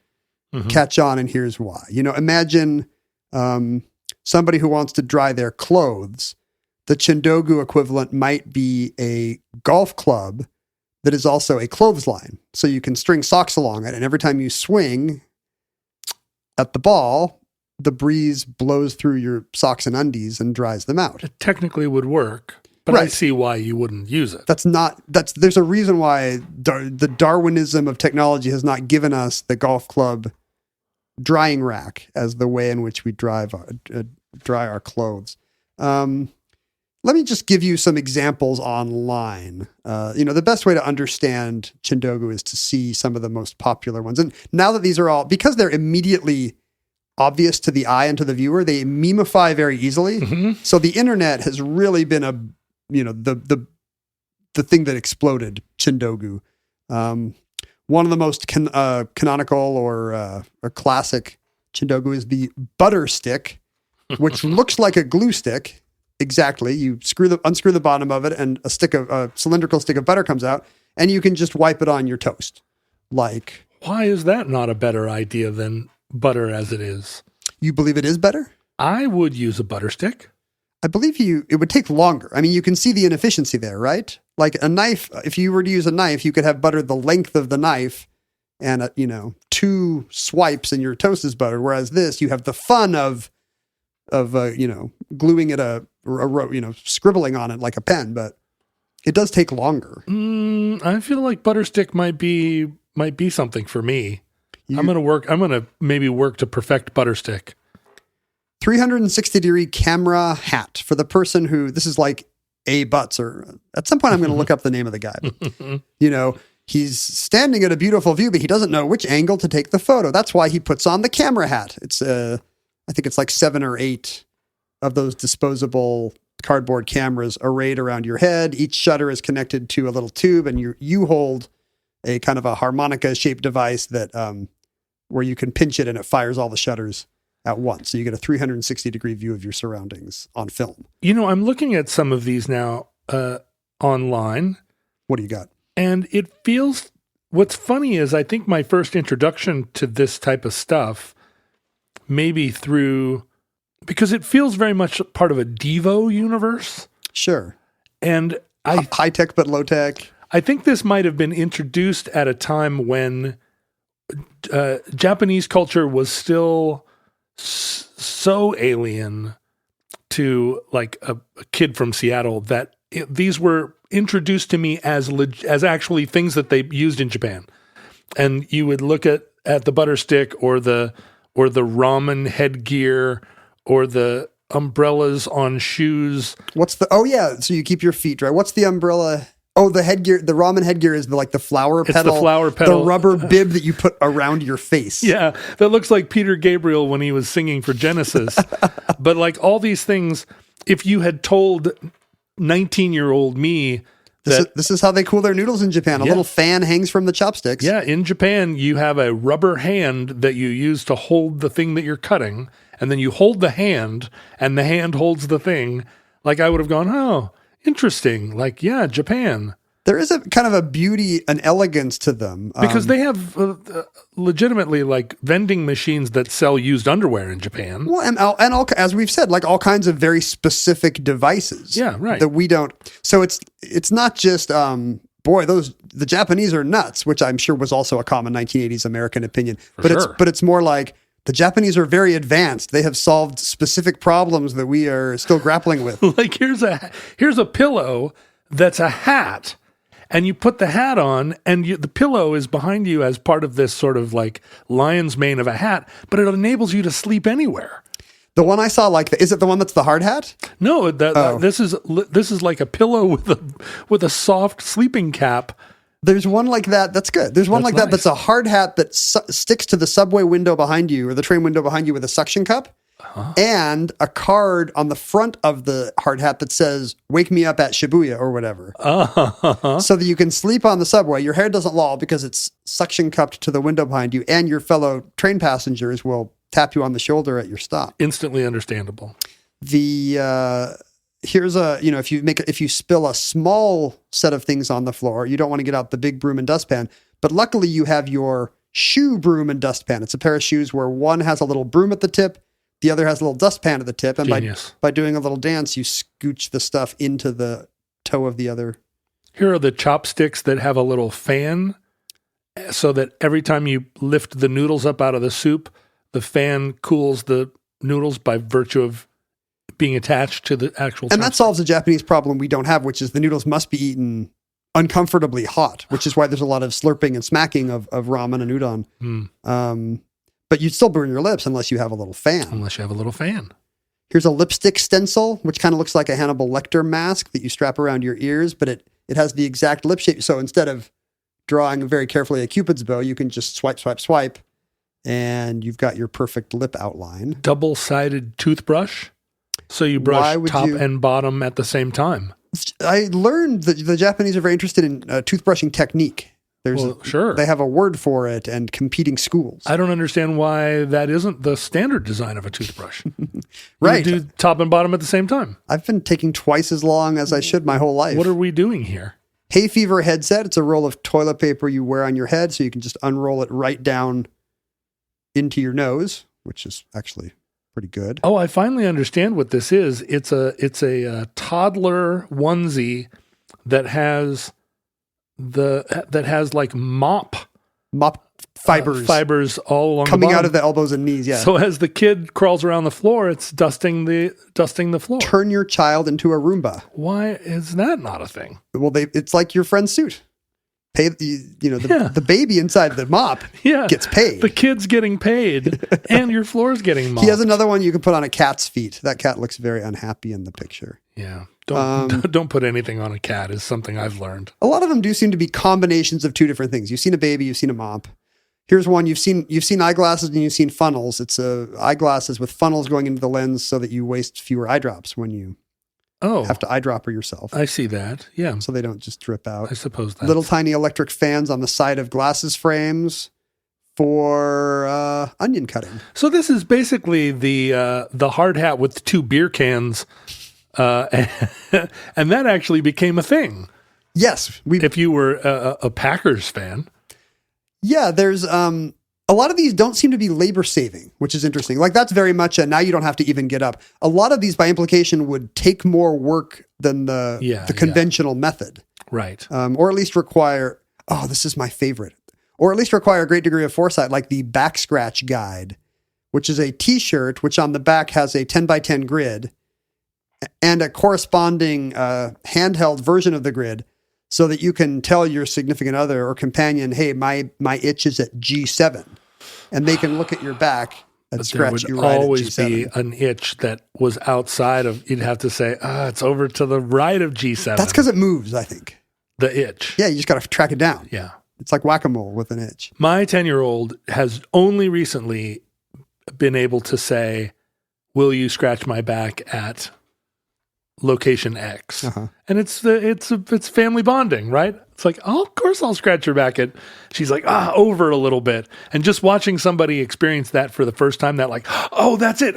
catch on, and here's why. Imagine somebody who wants to dry their clothes. The Chindogu equivalent might be a golf club that is also a clothesline. So you can string socks along it, and every time you swing at the ball, the breeze blows through your socks and undies and dries them out. It technically would work, but I see why you wouldn't use it. There's a reason why the Darwinism of technology has not given us the golf club drying rack as the way in which we dry our clothes. Let me just give you some examples online. The best way to understand Chindogu is to see some of the most popular ones. And now that these are all, because they're immediately obvious to the eye and to the viewer, they memify very easily. Mm-hmm. So the internet has really been the thing that exploded Chindogu. One of the most canonical or classic Chindogu is the butter stick, which looks like a glue stick. Exactly. You unscrew the bottom of it, and a cylindrical stick of butter comes out, and you can just wipe it on your toast. Why is that not a better idea than butter as it is? You believe it is better? I would use a butter stick. I believe it would take longer. I mean, you can see the inefficiency there, right? Like a knife, if you were to use a knife, you could have butter the length of the knife and, 2 swipes and your toast is buttered. Whereas this, you have the fun of gluing it scribbling on it like a pen, but it does take longer. I feel like butter stick might be something for me. I'm going to maybe work to perfect butter stick. 360-degree camera hat for the person who, this is like A. Butts, or at some point I'm going to look up the name of the guy. But, he's standing at a beautiful view, but he doesn't know which angle to take the photo. That's why he puts on the camera hat. It's I think it's like 7 or 8 of those disposable cardboard cameras arrayed around your head. Each shutter is connected to a little tube, and you hold a kind of a harmonica-shaped device that where you can pinch it and it fires all the shutters at once. So you get a 360-degree view of your surroundings on film. I'm looking at some of these now online. What do you got? And it feels, what's funny is I think my first introduction to this type of stuff, maybe because it feels very much part of a Devo universe. Sure. And high tech but low tech. I think this might have been introduced at a time when Japanese culture was still so alien to like a kid from Seattle that these were introduced to me as actually things that they used in Japan. And you would look at the butter stick or the ramen headgear or the umbrellas on shoes. Oh yeah, so you keep your feet dry. What's the umbrella? Oh, the headgear, the ramen headgear is the flower pedal. It's the flower pedal. The rubber bib that you put around your face. Yeah, that looks like Peter Gabriel when he was singing for Genesis. But like all these things, if you had told 19-year-old me this is how they cool their noodles in Japan. A little fan hangs from the chopsticks. Yeah, in Japan, you have a rubber hand that you use to hold the thing that you're cutting, and then you hold the hand, and the hand holds the thing. Like I would have gone, oh, interesting. Like, yeah, Japan. There is a kind of a beauty, an elegance to them. Because they have legitimately like vending machines that sell used underwear in Japan. Well, and all, as we've said, like all kinds of very specific devices. Yeah, right. That we don't. So it's not just, the Japanese are nuts, which I'm sure was also a common 1980s American opinion. But it's more like the Japanese are very advanced. They have solved specific problems that we are still grappling with. Like here's a pillow that's a hat. And you put the hat on, and the pillow is behind you as part of this sort of like lion's mane of a hat, but it enables you to sleep anywhere. The one I saw, is it the one that's the hard hat? No, this is like a pillow with a soft sleeping cap. There's one like that. That's good. There's one that that's a hard hat that sticks to the subway window behind you or the train window behind you with a suction cup. Uh-huh. And a card on the front of the hard hat that says, "Wake me up at Shibuya," or whatever. Uh-huh. So that you can sleep on the subway. Your hair doesn't loll because it's suction cupped to the window behind you, and your fellow train passengers will tap you on the shoulder at your stop. Instantly understandable. Here's if you spill a small set of things on the floor, you don't want to get out the big broom and dustpan, but luckily you have your shoe broom and dustpan. It's a pair of shoes where one has a little broom at the tip, the other has a little dustpan at the tip, and by doing a little dance, you scooch the stuff into the toe of the other. Here are the chopsticks that have a little fan, so that every time you lift the noodles up out of the soup, the fan cools the noodles by virtue of being attached to the actual chopstick. And that solves a Japanese problem we don't have, which is the noodles must be eaten uncomfortably hot, which is why there's a lot of slurping and smacking of ramen and udon. But you'd still burn your lips unless you have a little fan. Here's a lipstick stencil, which kind of looks like a Hannibal Lecter mask that you strap around your ears, but it has the exact lip shape. So instead of drawing very carefully a Cupid's bow, you can just swipe, and you've got your perfect lip outline. Double-sided toothbrush, so you brush top and bottom at the same time. I learned that the Japanese are very interested in toothbrushing technique. Sure. They have a word for it and competing schools. I don't understand why that isn't the standard design of a toothbrush. Right. You do top and bottom at the same time. I've been taking twice as long as I should my whole life. What are we doing here? Hay fever headset. It's a roll of toilet paper you wear on your head so you can just unroll it right down into your nose, which is actually pretty good. Oh, I finally understand what this is. It's a toddler onesie that has like mop fibers all along coming the out of the elbows and knees. Yeah. So as the kid crawls around the floor, it's dusting the floor. Turn your child into a Roomba. Why is that not a thing? Well, it's like your friend's suit. Pay the baby inside the mop gets paid. The kid's getting paid, and your floor's getting mopped. He has another one you can put on a cat's feet. That cat looks very unhappy in the picture. Yeah. Don't put anything on a cat is something I've learned. A lot of them do seem to be combinations of two different things. You've seen a baby, you've seen a mop. Here's one. You've seen eyeglasses and you've seen funnels. It's eyeglasses with funnels going into the lens so that you waste fewer eye drops when you have to eyedropper yourself. I see that. Yeah. So they don't just drip out. I suppose that. Little tiny electric fans on the side of glasses frames for onion cutting. So this is basically the hard hat with 2 beer cans, and that actually became a thing. Yes. If you were a Packers fan. Yeah, there's a lot of these don't seem to be labor saving, which is interesting. Like that's very much now you don't have to even get up. A lot of these by implication would take more work than the conventional method. Right. Or at least require, this is my favorite. Or at least require a great degree of foresight, like the back scratch guide, which is a t-shirt, which on the back has a 10 by 10 grid and a corresponding handheld version of the grid, so that you can tell your significant other or companion, hey, my itch is at G7. And they can look at your back and scratch you right at G7. There would always be an itch that was outside of, you'd have to say, it's over to the right of G7. That's because it moves, I think. The itch. Yeah, you just got to track it down. Yeah. It's like whack-a-mole with an itch. My 10-year-old has only recently been able to say, will you scratch my back at location X? And it's family bonding, right? It's like, of course I'll scratch your back at. She's like, over a little bit. And just watching somebody experience that for the first time, that like, that's it.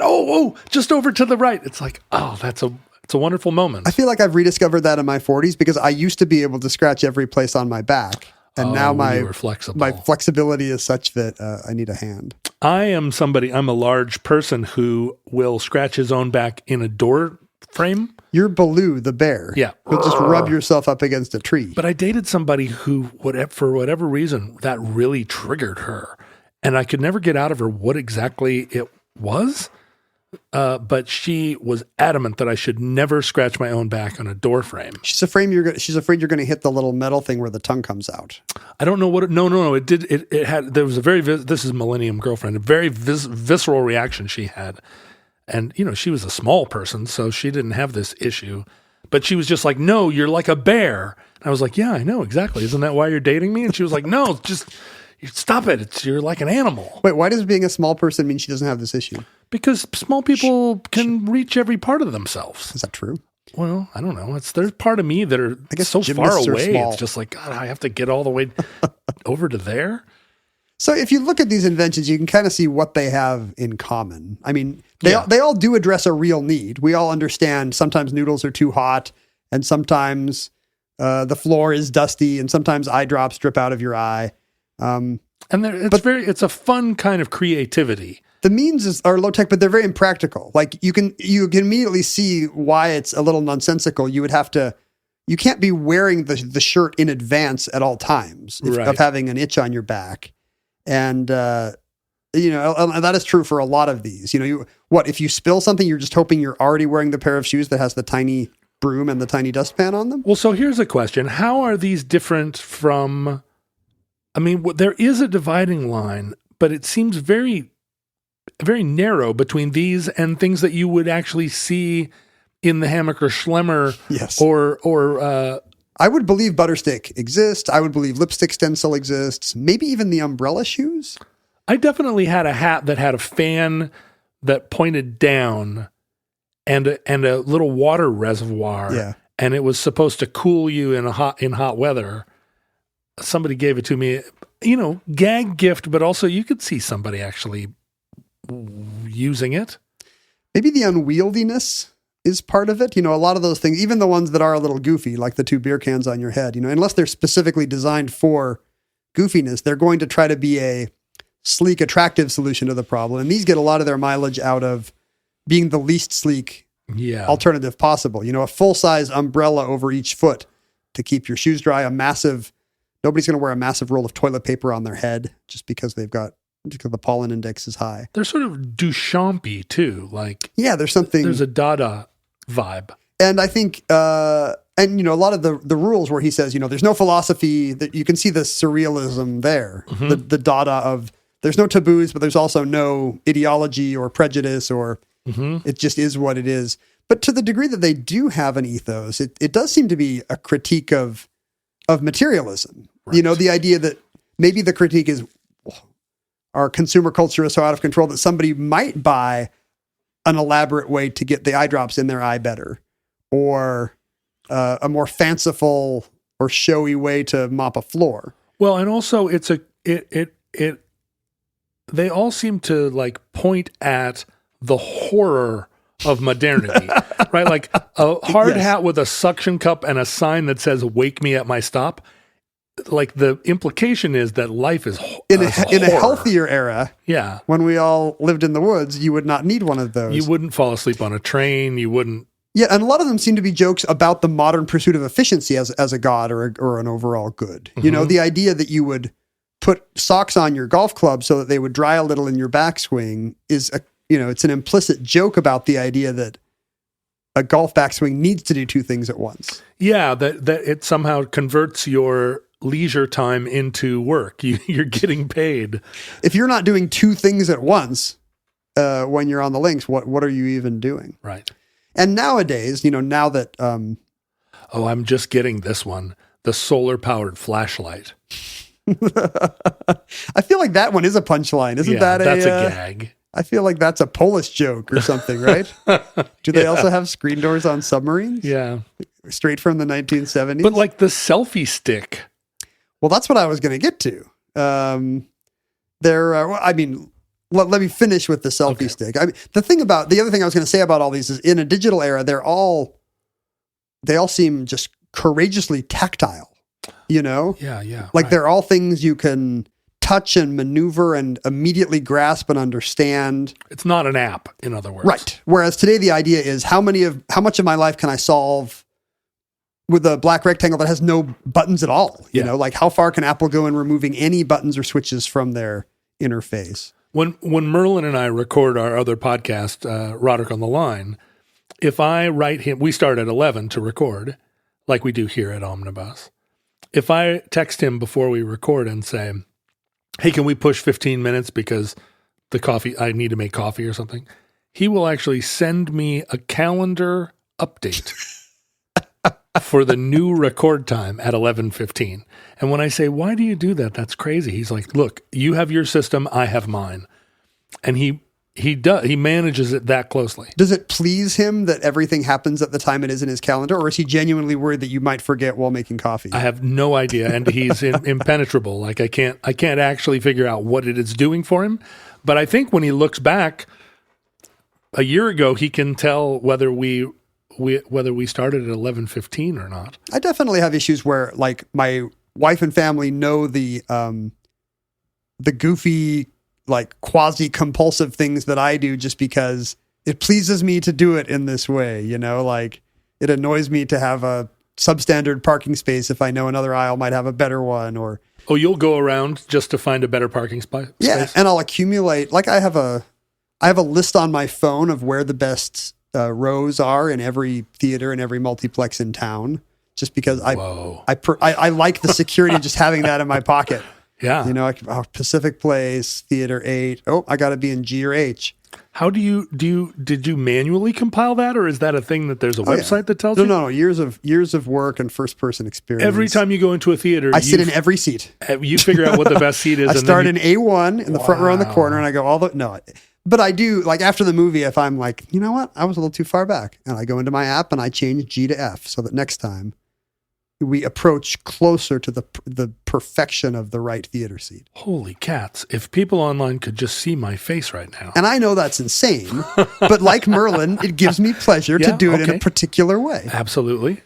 Just over to the right. It's like, it's a wonderful moment. I feel like I've rediscovered that in my 40s because I used to be able to scratch every place on my back. And now my flexibility is such that I need a hand. I'm a large person who will scratch his own back in a door frame. You're Baloo the bear. Yeah. You'll just rub yourself up against a tree. But I dated somebody who, for whatever reason, that really triggered her. And I could never get out of her what exactly it was. But she was adamant that I should never scratch my own back on a door frame. She's afraid you're going to hit the little metal thing where the tongue comes out. I don't know what no. It did. It had, there was this is Millennium Girlfriend, a very visceral reaction she had. And, she was a small person, so she didn't have this issue. But she was just like, no, you're like a bear. And I was like, yeah, I know, exactly. Isn't that why you're dating me? And she was like, no, just stop it. You're like an animal. Wait, why does being a small person mean she doesn't have this issue? Because small people can reach every part of themselves. Is that true? Well, I don't know. There's part of me that are so far away. It's just like, God, I have to get all the way over to there. So if you look at these inventions, you can kind of see what they have in common. I mean, they all do address a real need. We all understand sometimes noodles are too hot, and sometimes the floor is dusty, and sometimes eye drops drip out of your eye. It's a fun kind of creativity. The means are low tech, but they're very impractical. Like you can immediately see why it's a little nonsensical. You can't be wearing the shirt in advance at all times of having an itch on your back. And, that is true for a lot of these. If you spill something, you're just hoping you're already wearing the pair of shoes that has the tiny broom and the tiny dustpan on them? Well, so here's a question. How are these different from, there is a dividing line, but it seems very, very narrow between these and things that you would actually see in the Hammacher Schlemmer. Yes. Or I would believe Butterstick exists. I would believe Lipstick Stencil exists. Maybe even the umbrella shoes. I definitely had a hat that had a fan that pointed down and a little water reservoir. Yeah. And it was supposed to cool you in hot weather. Somebody gave it to me, gag gift, but also you could see somebody actually using it. Maybe the unwieldiness is part of it. A lot of those things, even the ones that are a little goofy, like the 2 beer cans on your head, unless they're specifically designed for goofiness, they're going to try to be a sleek, attractive solution to the problem. And these get a lot of their mileage out of being the least sleek alternative possible. A full-size umbrella over each foot to keep your shoes dry, nobody's going to wear a massive roll of toilet paper on their head just because because the pollen index is high. They're sort of Duchampy too. There's a Dada vibe. And I think, a lot of the rules where he says, there's no philosophy, that you can see the surrealism there, the Dada of there's no taboos, but there's also no ideology or prejudice or it just is what it is. But to the degree that they do have an ethos, it does seem to be a critique of materialism. Right. The idea that maybe the critique is our consumer culture is so out of control that somebody might buy an elaborate way to get the eye drops in their eye better, or a more fanciful or showy way to mop a floor. Well, and also they all seem to like point at the horror of modernity, right? Like a hard hat with a suction cup and a sign that says "Wake me at my stop." Like the implication is that life is in a healthier era. Yeah, when we all lived in the woods, you would not need one of those. You wouldn't fall asleep on a train. You wouldn't. Yeah, and a lot of them seem to be jokes about the modern pursuit of efficiency as a god or an overall good. You know, the idea that you would put socks on your golf club so that they would dry a little in your backswing is it's an implicit joke about the idea that a golf backswing needs to do two things at once. Yeah, that it somehow converts your leisure time into work. You're getting paid. If you're not doing two things at once when you're on the links, what are you even doing? Right. And nowadays, now that I'm just getting this one, the solar powered flashlight. I feel like that one is a punchline, isn't that? That's a gag. I feel like that's a Polish joke or something, right? Do they also have screen doors on submarines? Yeah, straight from the 1970s. But like the selfie stick. Well, that's what I was going to get to. Let me finish with the selfie stick. I mean, the other thing I was going to say about all these is in a digital era, they all seem just courageously tactile, Yeah. Like they're all things you can touch and maneuver and immediately grasp and understand. It's not an app, in other words. Right. Whereas today the idea is how much of my life can I solve with a black rectangle that has no buttons at all? You know, like how far can Apple go in removing any buttons or switches from their interface? When Merlin and I record our other podcast, Roderick on the Line, if I write him, we start at 11 to record, like we do here at Omnibus. If I text him before we record and say, hey, can we push 15 minutes because I need to make coffee or something, he will actually send me a calendar update for the new record time at 11:15. And when I say, why do you do that? That's crazy. He's like, look, you have your system, I have mine. And he manages it that closely. Does it please him that everything happens at the time it is in his calendar, or is he genuinely worried that you might forget while making coffee? I have no idea, and he's impenetrable. Like I can't actually figure out what it is doing for him. But I think when he looks back a year ago, he can tell whether we started at 11:15 or not. I definitely have issues where, like, my wife and family know the goofy, like, quasi-compulsive things that I do just because it pleases me to do it in this way, like it annoys me to have a substandard parking space if I know another aisle might have a better one, or... Oh, you'll go around just to find a better parking space? Yeah, and I'll accumulate, like I have a list on my phone of where the best rows are in every theater and every multiplex in town, just because I like the security of just having that in my pocket. Yeah. Pacific Place, Theater 8. Oh, I got to be in G or H. How did you manually compile that, or is that a thing that there's a website that tells you? No. Years of work and first person experience. Every time you go into a theater, I sit in every seat. You figure out what the best seat is. I start in A1 in the front row in the corner, and I go but I do, like, after the movie, if I'm like, you know what, I was a little too far back, and I go into my app and I change G to F so that next time we approach closer to the perfection of the right theater seat. Holy cats. If people online could just see my face right now. And I know that's insane, but like Merlin, it gives me pleasure to do it in a particular way. Absolutely.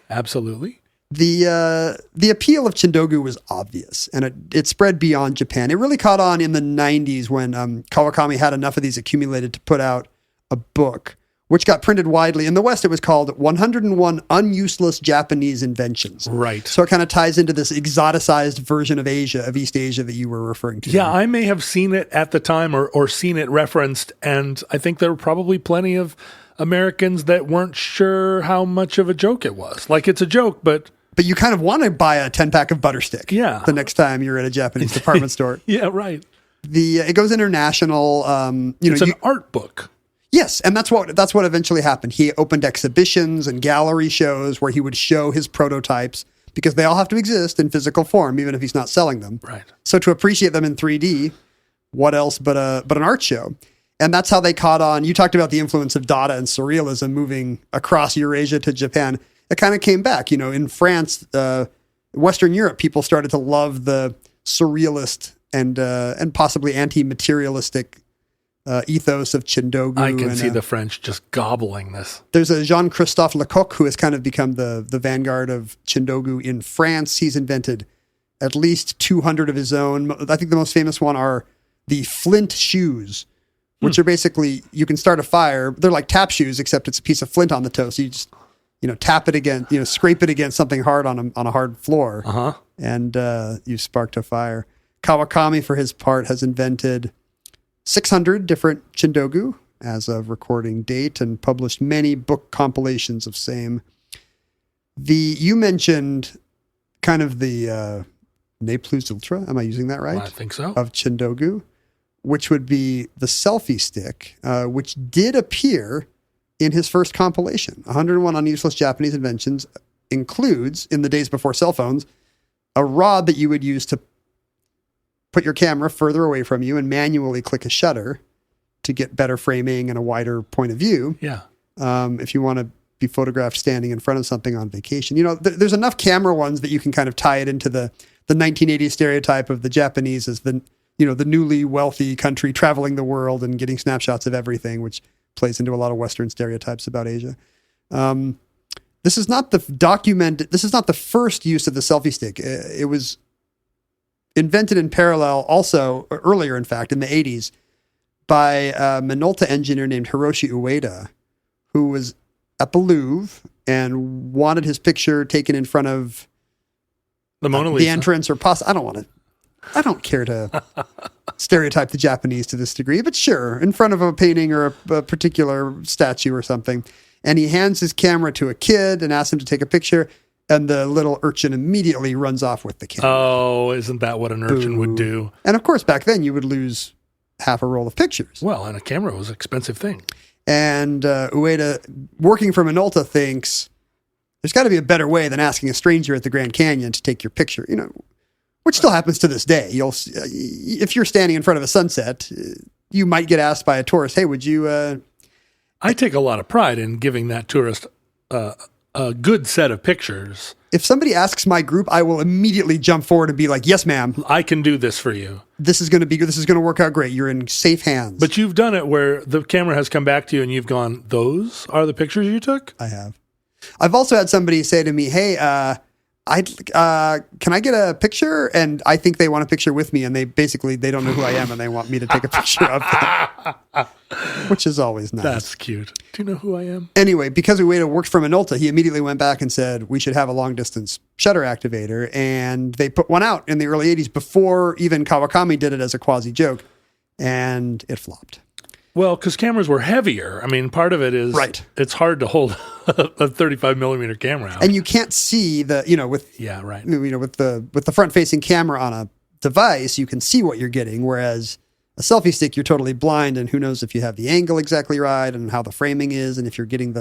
The appeal of Chindogu was obvious, and it spread beyond Japan. It really caught on in the 90s when Kawakami had enough of these accumulated to put out a book, which got printed widely. In the West, it was called 101 Unuseless Japanese Inventions. Right. So it kind of ties into this exoticized version of East Asia that you were referring to. Yeah, I may have seen it at the time or seen it referenced, and I think there were probably plenty of Americans that weren't sure how much of a joke it was. Like, it's a joke, but you kind of want to buy a 10-pack of butter stick. Yeah. The next time you're at a Japanese department store. Yeah, right. It goes international. It's an art book. Yes, and that's what eventually happened. He opened exhibitions and gallery shows where he would show his prototypes, because they all have to exist in physical form, even if he's not selling them. Right. So to appreciate them in 3D, what else but an art show? And that's how they caught on. You talked about the influence of Dada and surrealism moving across Eurasia to Japan. It kind of came back. In France, Western Europe, people started to love the surrealist and possibly anti-materialistic ethos of Chindogu. I can see the French just gobbling this. There's a Jean-Christophe Lecoq who has kind of become the vanguard of Chindogu in France. He's invented at least 200 of his own. I think the most famous one are the flint shoes, which are basically, you can start a fire. They're like tap shoes, except it's a piece of flint on the toe. So you just, tap it against, scrape it against something hard on a hard floor. And you've sparked a fire. Kawakami, for his part, has invented 600 different Chindogu as of recording date and published many book compilations of same. You mentioned kind of the ne plus ultra. Am I using that right? I think so. Of Chindogu, which would be the selfie stick, which did appear in his first compilation. 101 Unuseless Japanese Inventions includes, in the days before cell phones, a rod that you would use to put your camera further away from you and manually click a shutter to get better framing and a wider point of view. Yeah. If you want to be photographed standing in front of something on vacation, there's enough camera ones that you can kind of tie it into the 1980s stereotype of the Japanese as the newly wealthy country traveling the world and getting snapshots of everything, which plays into a lot of Western stereotypes about Asia. This is not the first use of the selfie stick. It was invented in parallel also, or earlier in fact, in the 80s by a Minolta engineer named Hiroshi Ueda, who was at the Louvre and wanted his picture taken in front of the Mona Lisa, the entrance, or I don't care to stereotype the Japanese to this degree, but sure, in front of a painting or a particular statue or something. And he hands his camera to a kid and asks him to take a picture, and the little urchin immediately runs off with the camera. Oh, isn't that what an urchin would do? And of course, back then you would lose half a roll of pictures. Well, and a camera was an expensive thing. And Ueda, working for Minolta, thinks there's got to be a better way than asking a stranger at the Grand Canyon to take your picture, which still happens to this day. If you're standing in front of a sunset, you might get asked by a tourist, hey, would you... I take a lot of pride in giving that tourist a good set of pictures. If somebody asks my group, I will immediately jump forward and be like, yes, ma'am. I can do this for you. This is going to work out great. You're in safe hands. But you've done it where the camera has come back to you and you've gone, those are the pictures you took? I have. I've also had somebody say to me, hey, can I get a picture? And I think they want a picture with me, and they don't know who I am, and they want me to take a picture of them, which is always nice. That's cute. Do you know who I am? Anyway, because Ueda worked for Minolta, he immediately went back and said, we should have a long distance shutter activator. And they put one out in the early 80s before even Kawakami did it as a quasi joke, and it flopped. Well, because cameras were heavier. I mean, part of it is it's hard to hold a 35 millimeter camera out. And you can't see with the front facing camera on a device, you can see what you're getting. Whereas a selfie stick, you're totally blind, and who knows if you have the angle exactly right and how the framing is, and if you're getting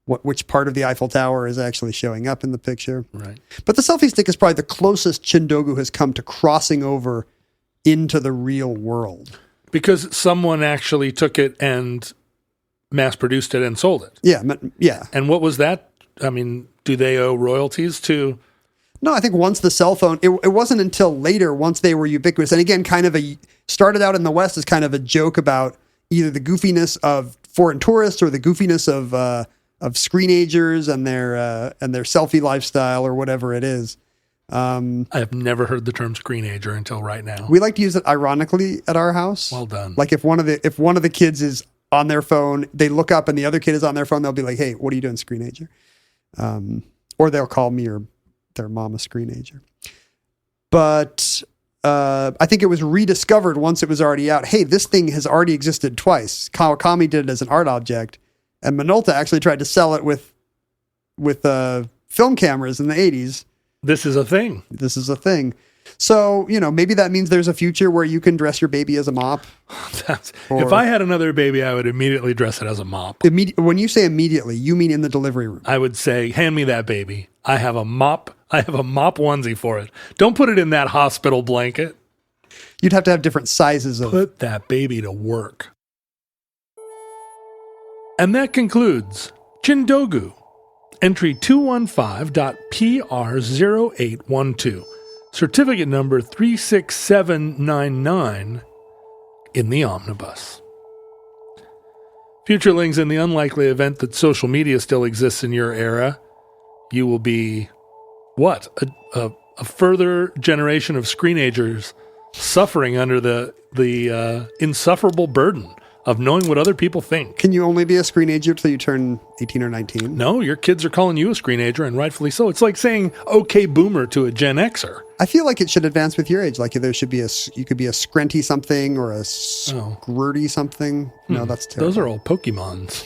which part of the Eiffel Tower is actually showing up in the picture. Right. But the selfie stick is probably the closest Chindogu has come to crossing over into the real world. Because someone actually took it and mass-produced it and sold it. Yeah. And what was that? I mean, do they owe royalties to... No, I think once the cell phone... It wasn't until later, once they were ubiquitous. And again, started out in the West as kind of a joke about either the goofiness of foreign tourists or the goofiness of screenagers and their selfie lifestyle or whatever it is. I have never heard the term screenager until right now. We like to use it ironically at our house. Well done. Like if one of the kids is on their phone, they look up and the other kid is on their phone, they'll be like, hey, what are you doing, screenager? Or they'll call me or their mom a screenager. But I think it was rediscovered once it was already out. Hey, this thing has already existed twice. Kawakami did it as an art object, and Minolta actually tried to sell it with film cameras in the 80s. This is a thing. So, maybe that means there's a future where you can dress your baby as a mop. If I had another baby, I would immediately dress it as a mop. When you say immediately, you mean in the delivery room. I would say, hand me that baby. I have a mop onesie for it. Don't put it in that hospital blanket. You'd have to have different sizes of... Put that baby to work. And that concludes Chindogu, entry 215.PR0812, certificate number 36799 in the omnibus. Futurelings, in the unlikely event that social media still exists in your era, you will be, what? A further generation of screenagers suffering under the insufferable burden of knowing what other people think. Can you only be a screenager till you turn 18 or 19? No, your kids are calling you a screenager, and rightfully so. It's like saying "okay, boomer" to a Gen Xer. I feel like it should advance with your age. Like there should be you could be a screnty something or a squirty something. No, that's terrible. Those are all Pokemons.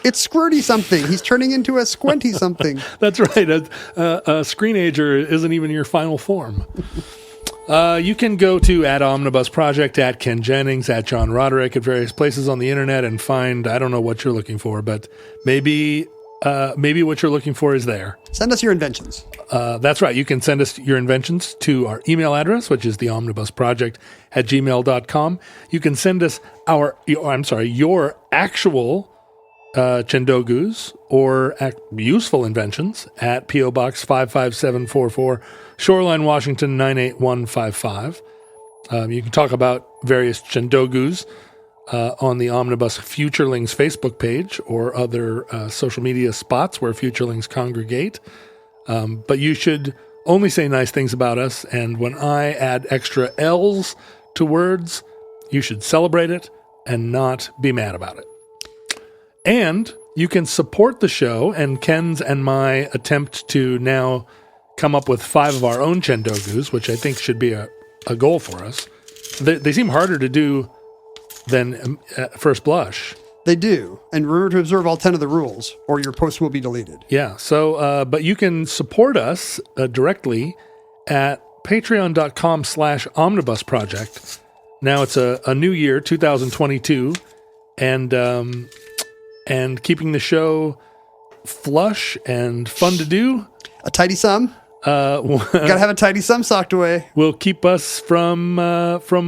It's squirty something. He's turning into a squinty something. That's right. A screenager isn't even your final form. You can go to @OmnibusProject, @Ken Jennings, @John Roderick at various places on the internet and find, I don't know what you're looking for, but maybe what you're looking for is there. Send us your inventions. That's right. You can send us your inventions to our email address, which is theomnibusproject@gmail.com. You can send us your actual Chindogus or useful inventions at P.O. Box 55744, Shoreline, Washington 98155. You can talk about various Chindogus on the Omnibus Futurelings Facebook page or other social media spots where Futurelings congregate. But you should only say nice things about us, and when I add extra L's to words, you should celebrate it and not be mad about it. And you can support the show and Ken's and my attempt to now come up with 5 of our own Chindogus, which I think should be a goal for us. They seem harder to do than at first blush. They do. And remember to observe all 10 of the rules, or your post will be deleted. Yeah. So, but you can support us directly at patreon.com/omnibusproject. Now it's a new year, 2022, and keeping the show flush and fun to do. A tidy sum. Gotta have a tidy sum socked away. Will keep us from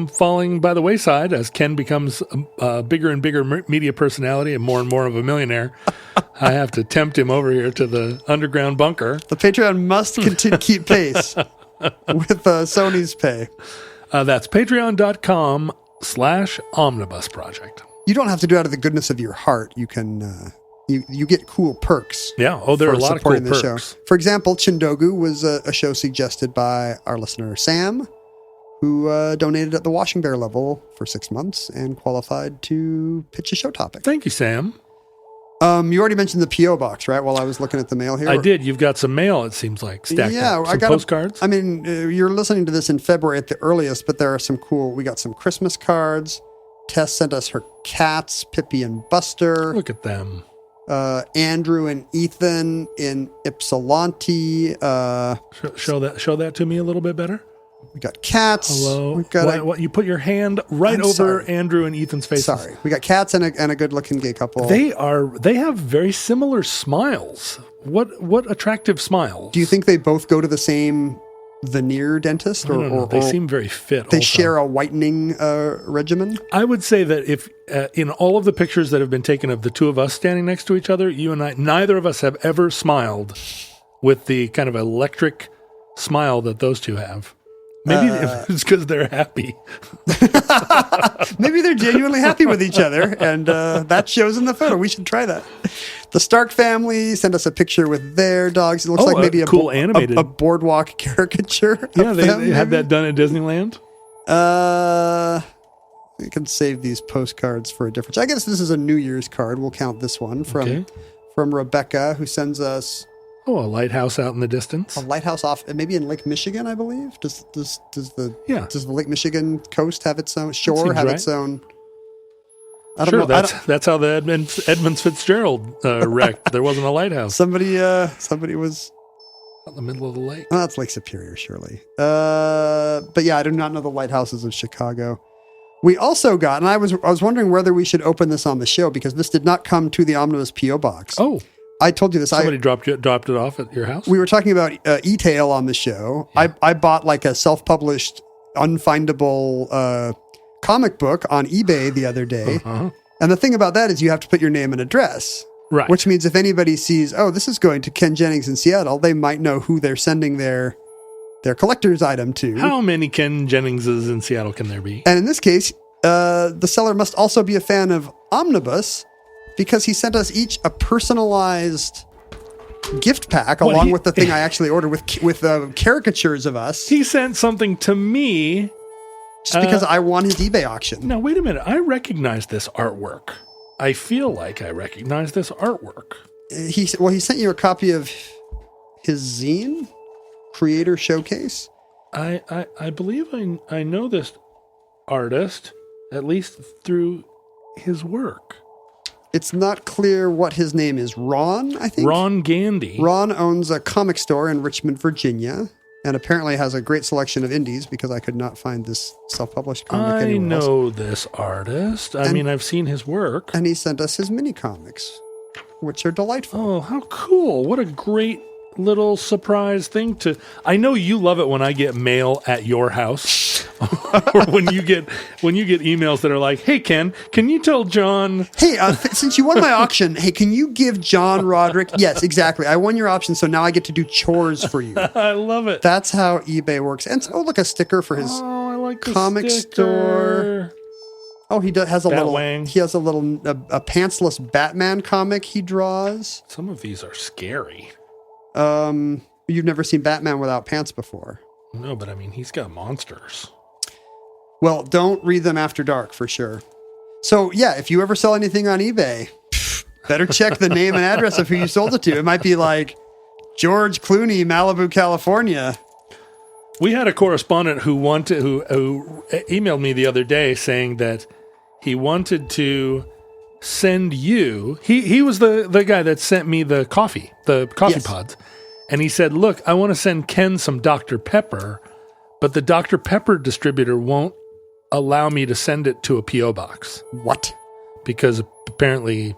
falling by the wayside as Ken becomes a bigger and bigger media personality and more of a millionaire. I have to tempt him over here to the underground bunker. The Patreon must keep pace with Sony's pay. That's patreon.com/omnibusproject. You don't have to do it out of the goodness of your heart. You can you get cool perks. Yeah. Oh, there are a lot of cool perks. Show. For example, Chindogu was a show suggested by our listener Sam, who donated at the Washing Bear level for 6 months and qualified to pitch a show topic. Thank you, Sam. You already mentioned the P.O. box, right? While I was looking at the mail here. I did. You've got some mail, it seems like, stacked up. Some postcards. I mean, you're listening to this in February at the earliest, but there are some cool, we got some Christmas cards. Tess sent us her cats, Pippi and Buster. Look at them. Andrew and Ethan in Ypsilanti. Show that to me a little bit better. We got cats. Hello. We've got what you put your hand right over Andrew and Ethan's faces. Sorry. We got cats and a good-looking gay couple. They have very similar smiles. What attractive smiles? Do you think they both go to the same veneer dentist, or they seem very fit? They share a whitening regimen. I would say that if in all of the pictures that have been taken of the two of us standing next to each other, you and I, neither of us have ever smiled with the kind of electric smile that those two have. Maybe it's because they're happy. Maybe they're genuinely happy with each other, and that shows in the photo. We should try that. The Stark family sent us a picture with their dogs. It looks like maybe a cool animated a boardwalk caricature. Yeah, they had that done at Disneyland. We can save these postcards for a different. I guess this is a New Year's card. We'll count this one from Rebecca, who sends us. Oh, a lighthouse out in the distance. A lighthouse off, maybe in Lake Michigan, I believe. Does the Lake Michigan coast have its own shore? Have its own? I don't know. That's how the Edmunds Fitzgerald wrecked. There wasn't a lighthouse. Somebody was out in the middle of the lake. Oh, that's Lake Superior, surely. But yeah, I do not know the lighthouses of Chicago. We also got, and I was wondering whether we should open this on the show because this did not come to the Omnibus P.O. box. Oh. I told you this. Somebody dropped it off at your house? We were talking about e-tail on the show. Yeah. I bought like a self-published, unfindable comic book on eBay the other day. And the thing about that is you have to put your name and address. Right. Which means if anybody sees, oh, this is going to Ken Jennings in Seattle, they might know who they're sending their collector's item to. How many Ken Jenningses in Seattle can there be? And in this case, the seller must also be a fan of Omnibus because he sent us each a personalized gift pack along with the thing I actually ordered with caricatures of us. He sent something to me. Just because I won his eBay auction. Now, wait a minute. I recognize this artwork. I feel like I recognize this artwork. He sent you a copy of his zine, Creator Showcase. I believe I know this artist, at least through his work. It's not clear what his name is. Ron, I think? Ron Gandy. Ron owns a comic store in Richmond, Virginia, and apparently has a great selection of indies because I could not find this self-published comic anywhere else. I know this artist. I mean, I've seen his work. And he sent us his mini comics, which are delightful. Oh, how cool. What a great little surprise thing to... I know you love it when I get mail at your house. Or when you get emails that are like, hey, Ken, can you tell John... Hey, since you won my auction, hey, can you give John Roderick... Yes, exactly. I won your auction, so now I get to do chores for you. I love it. That's how eBay works. And so, look, a sticker for his comic store. Oh, he has a Batwang. a pantsless Batman comic he draws. Some of these are scary. You've never seen Batman without pants before. No, but I mean, he's got monsters. Well, don't read them after dark for sure. So yeah, if you ever sell anything on eBay, better check the name and address of who you sold it to. It might be like George Clooney, Malibu, California. We had a correspondent who emailed me the other day saying that he wanted to send you. He was the guy that sent me the coffee Yes. pods. And he said, look, I want to send Ken some Dr. Pepper, but the Dr. Pepper distributor won't allow me to send it to a P.O. box. What? Because apparently,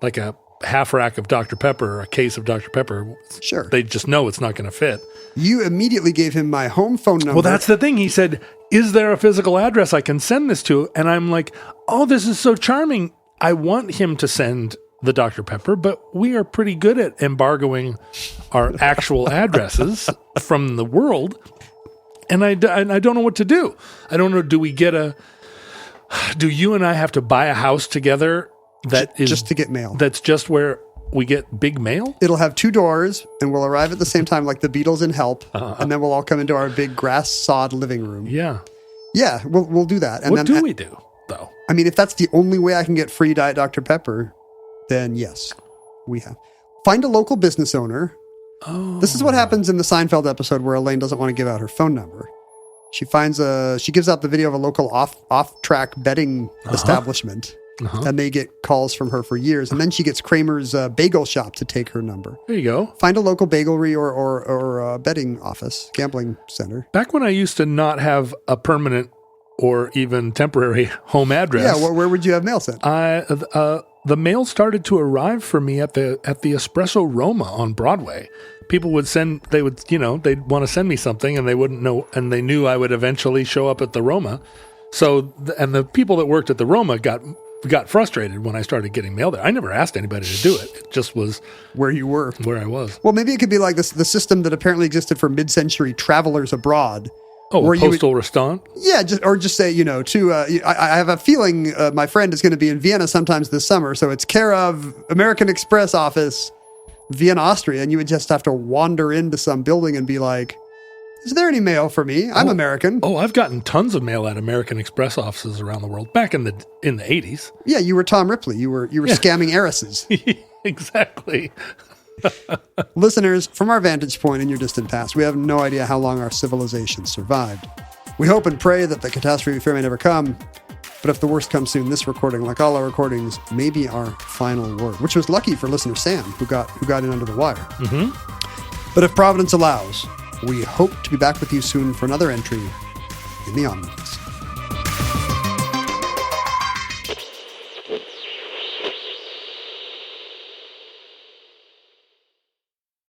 like a half rack of Dr. Pepper, or a case of Dr. Pepper, Sure. they just know it's not going to fit. You immediately gave him my home phone number. Well, that's the thing. He said, is there a physical address I can send this to? And I'm like, oh, this is so charming. I want him to send the Dr. Pepper, but we are pretty good at embargoing our actual addresses from the world. And I don't know what to do. I don't know. Do you and I have to buy a house together that is just to get mail? That's just where we get big mail? It'll have 2 doors and we'll arrive at the same time like the Beatles in Help. And then we'll all come into our big grass sod living room. Yeah. Yeah, we'll do that. And what do we do though? I mean, if that's the only way I can get free Diet Dr. Pepper, then yes, we have. Find a local business owner. Oh. This is what happens in the Seinfeld episode where Elaine doesn't want to give out her phone number. She gives out the video of a local off-track betting establishment, and they get calls from her for years. And then she gets Kramer's bagel shop to take her number. There you go. Find a local bagelry or betting office, gambling center. Back when I used to not have a permanent or even temporary home address. Yeah, where would you have mail sent? The mail started to arrive for me at the Espresso Roma on Broadway. People they'd want to send me something and they wouldn't know, and they knew I would eventually show up at the Roma. So, and the people that worked at the Roma got frustrated when I started getting mail there. I never asked anybody to do it. It just was where you were, where I was. Well, maybe it could be like this, the system that apparently existed for mid-century travelers abroad. Oh, a postal restant? Yeah, just say, I have a feeling my friend is going to be in Vienna sometimes this summer, so it's care of American Express office, Vienna, Austria, and you would just have to wander into some building and be like, is there any mail for me? I'm American. Oh, I've gotten tons of mail at American Express offices around the world back in the 80s. Yeah, you were Tom Ripley. You were scamming heiresses. Exactly. Listeners, from our vantage point in your distant past, we have no idea how long our civilization survived. We hope and pray that the catastrophe we fear may never come, but if the worst comes soon, this recording, like all our recordings, may be our final word, which was lucky for listener Sam, who got in under the wire. Mm-hmm. But if Providence allows, we hope to be back with you soon for another entry in the Omnibus.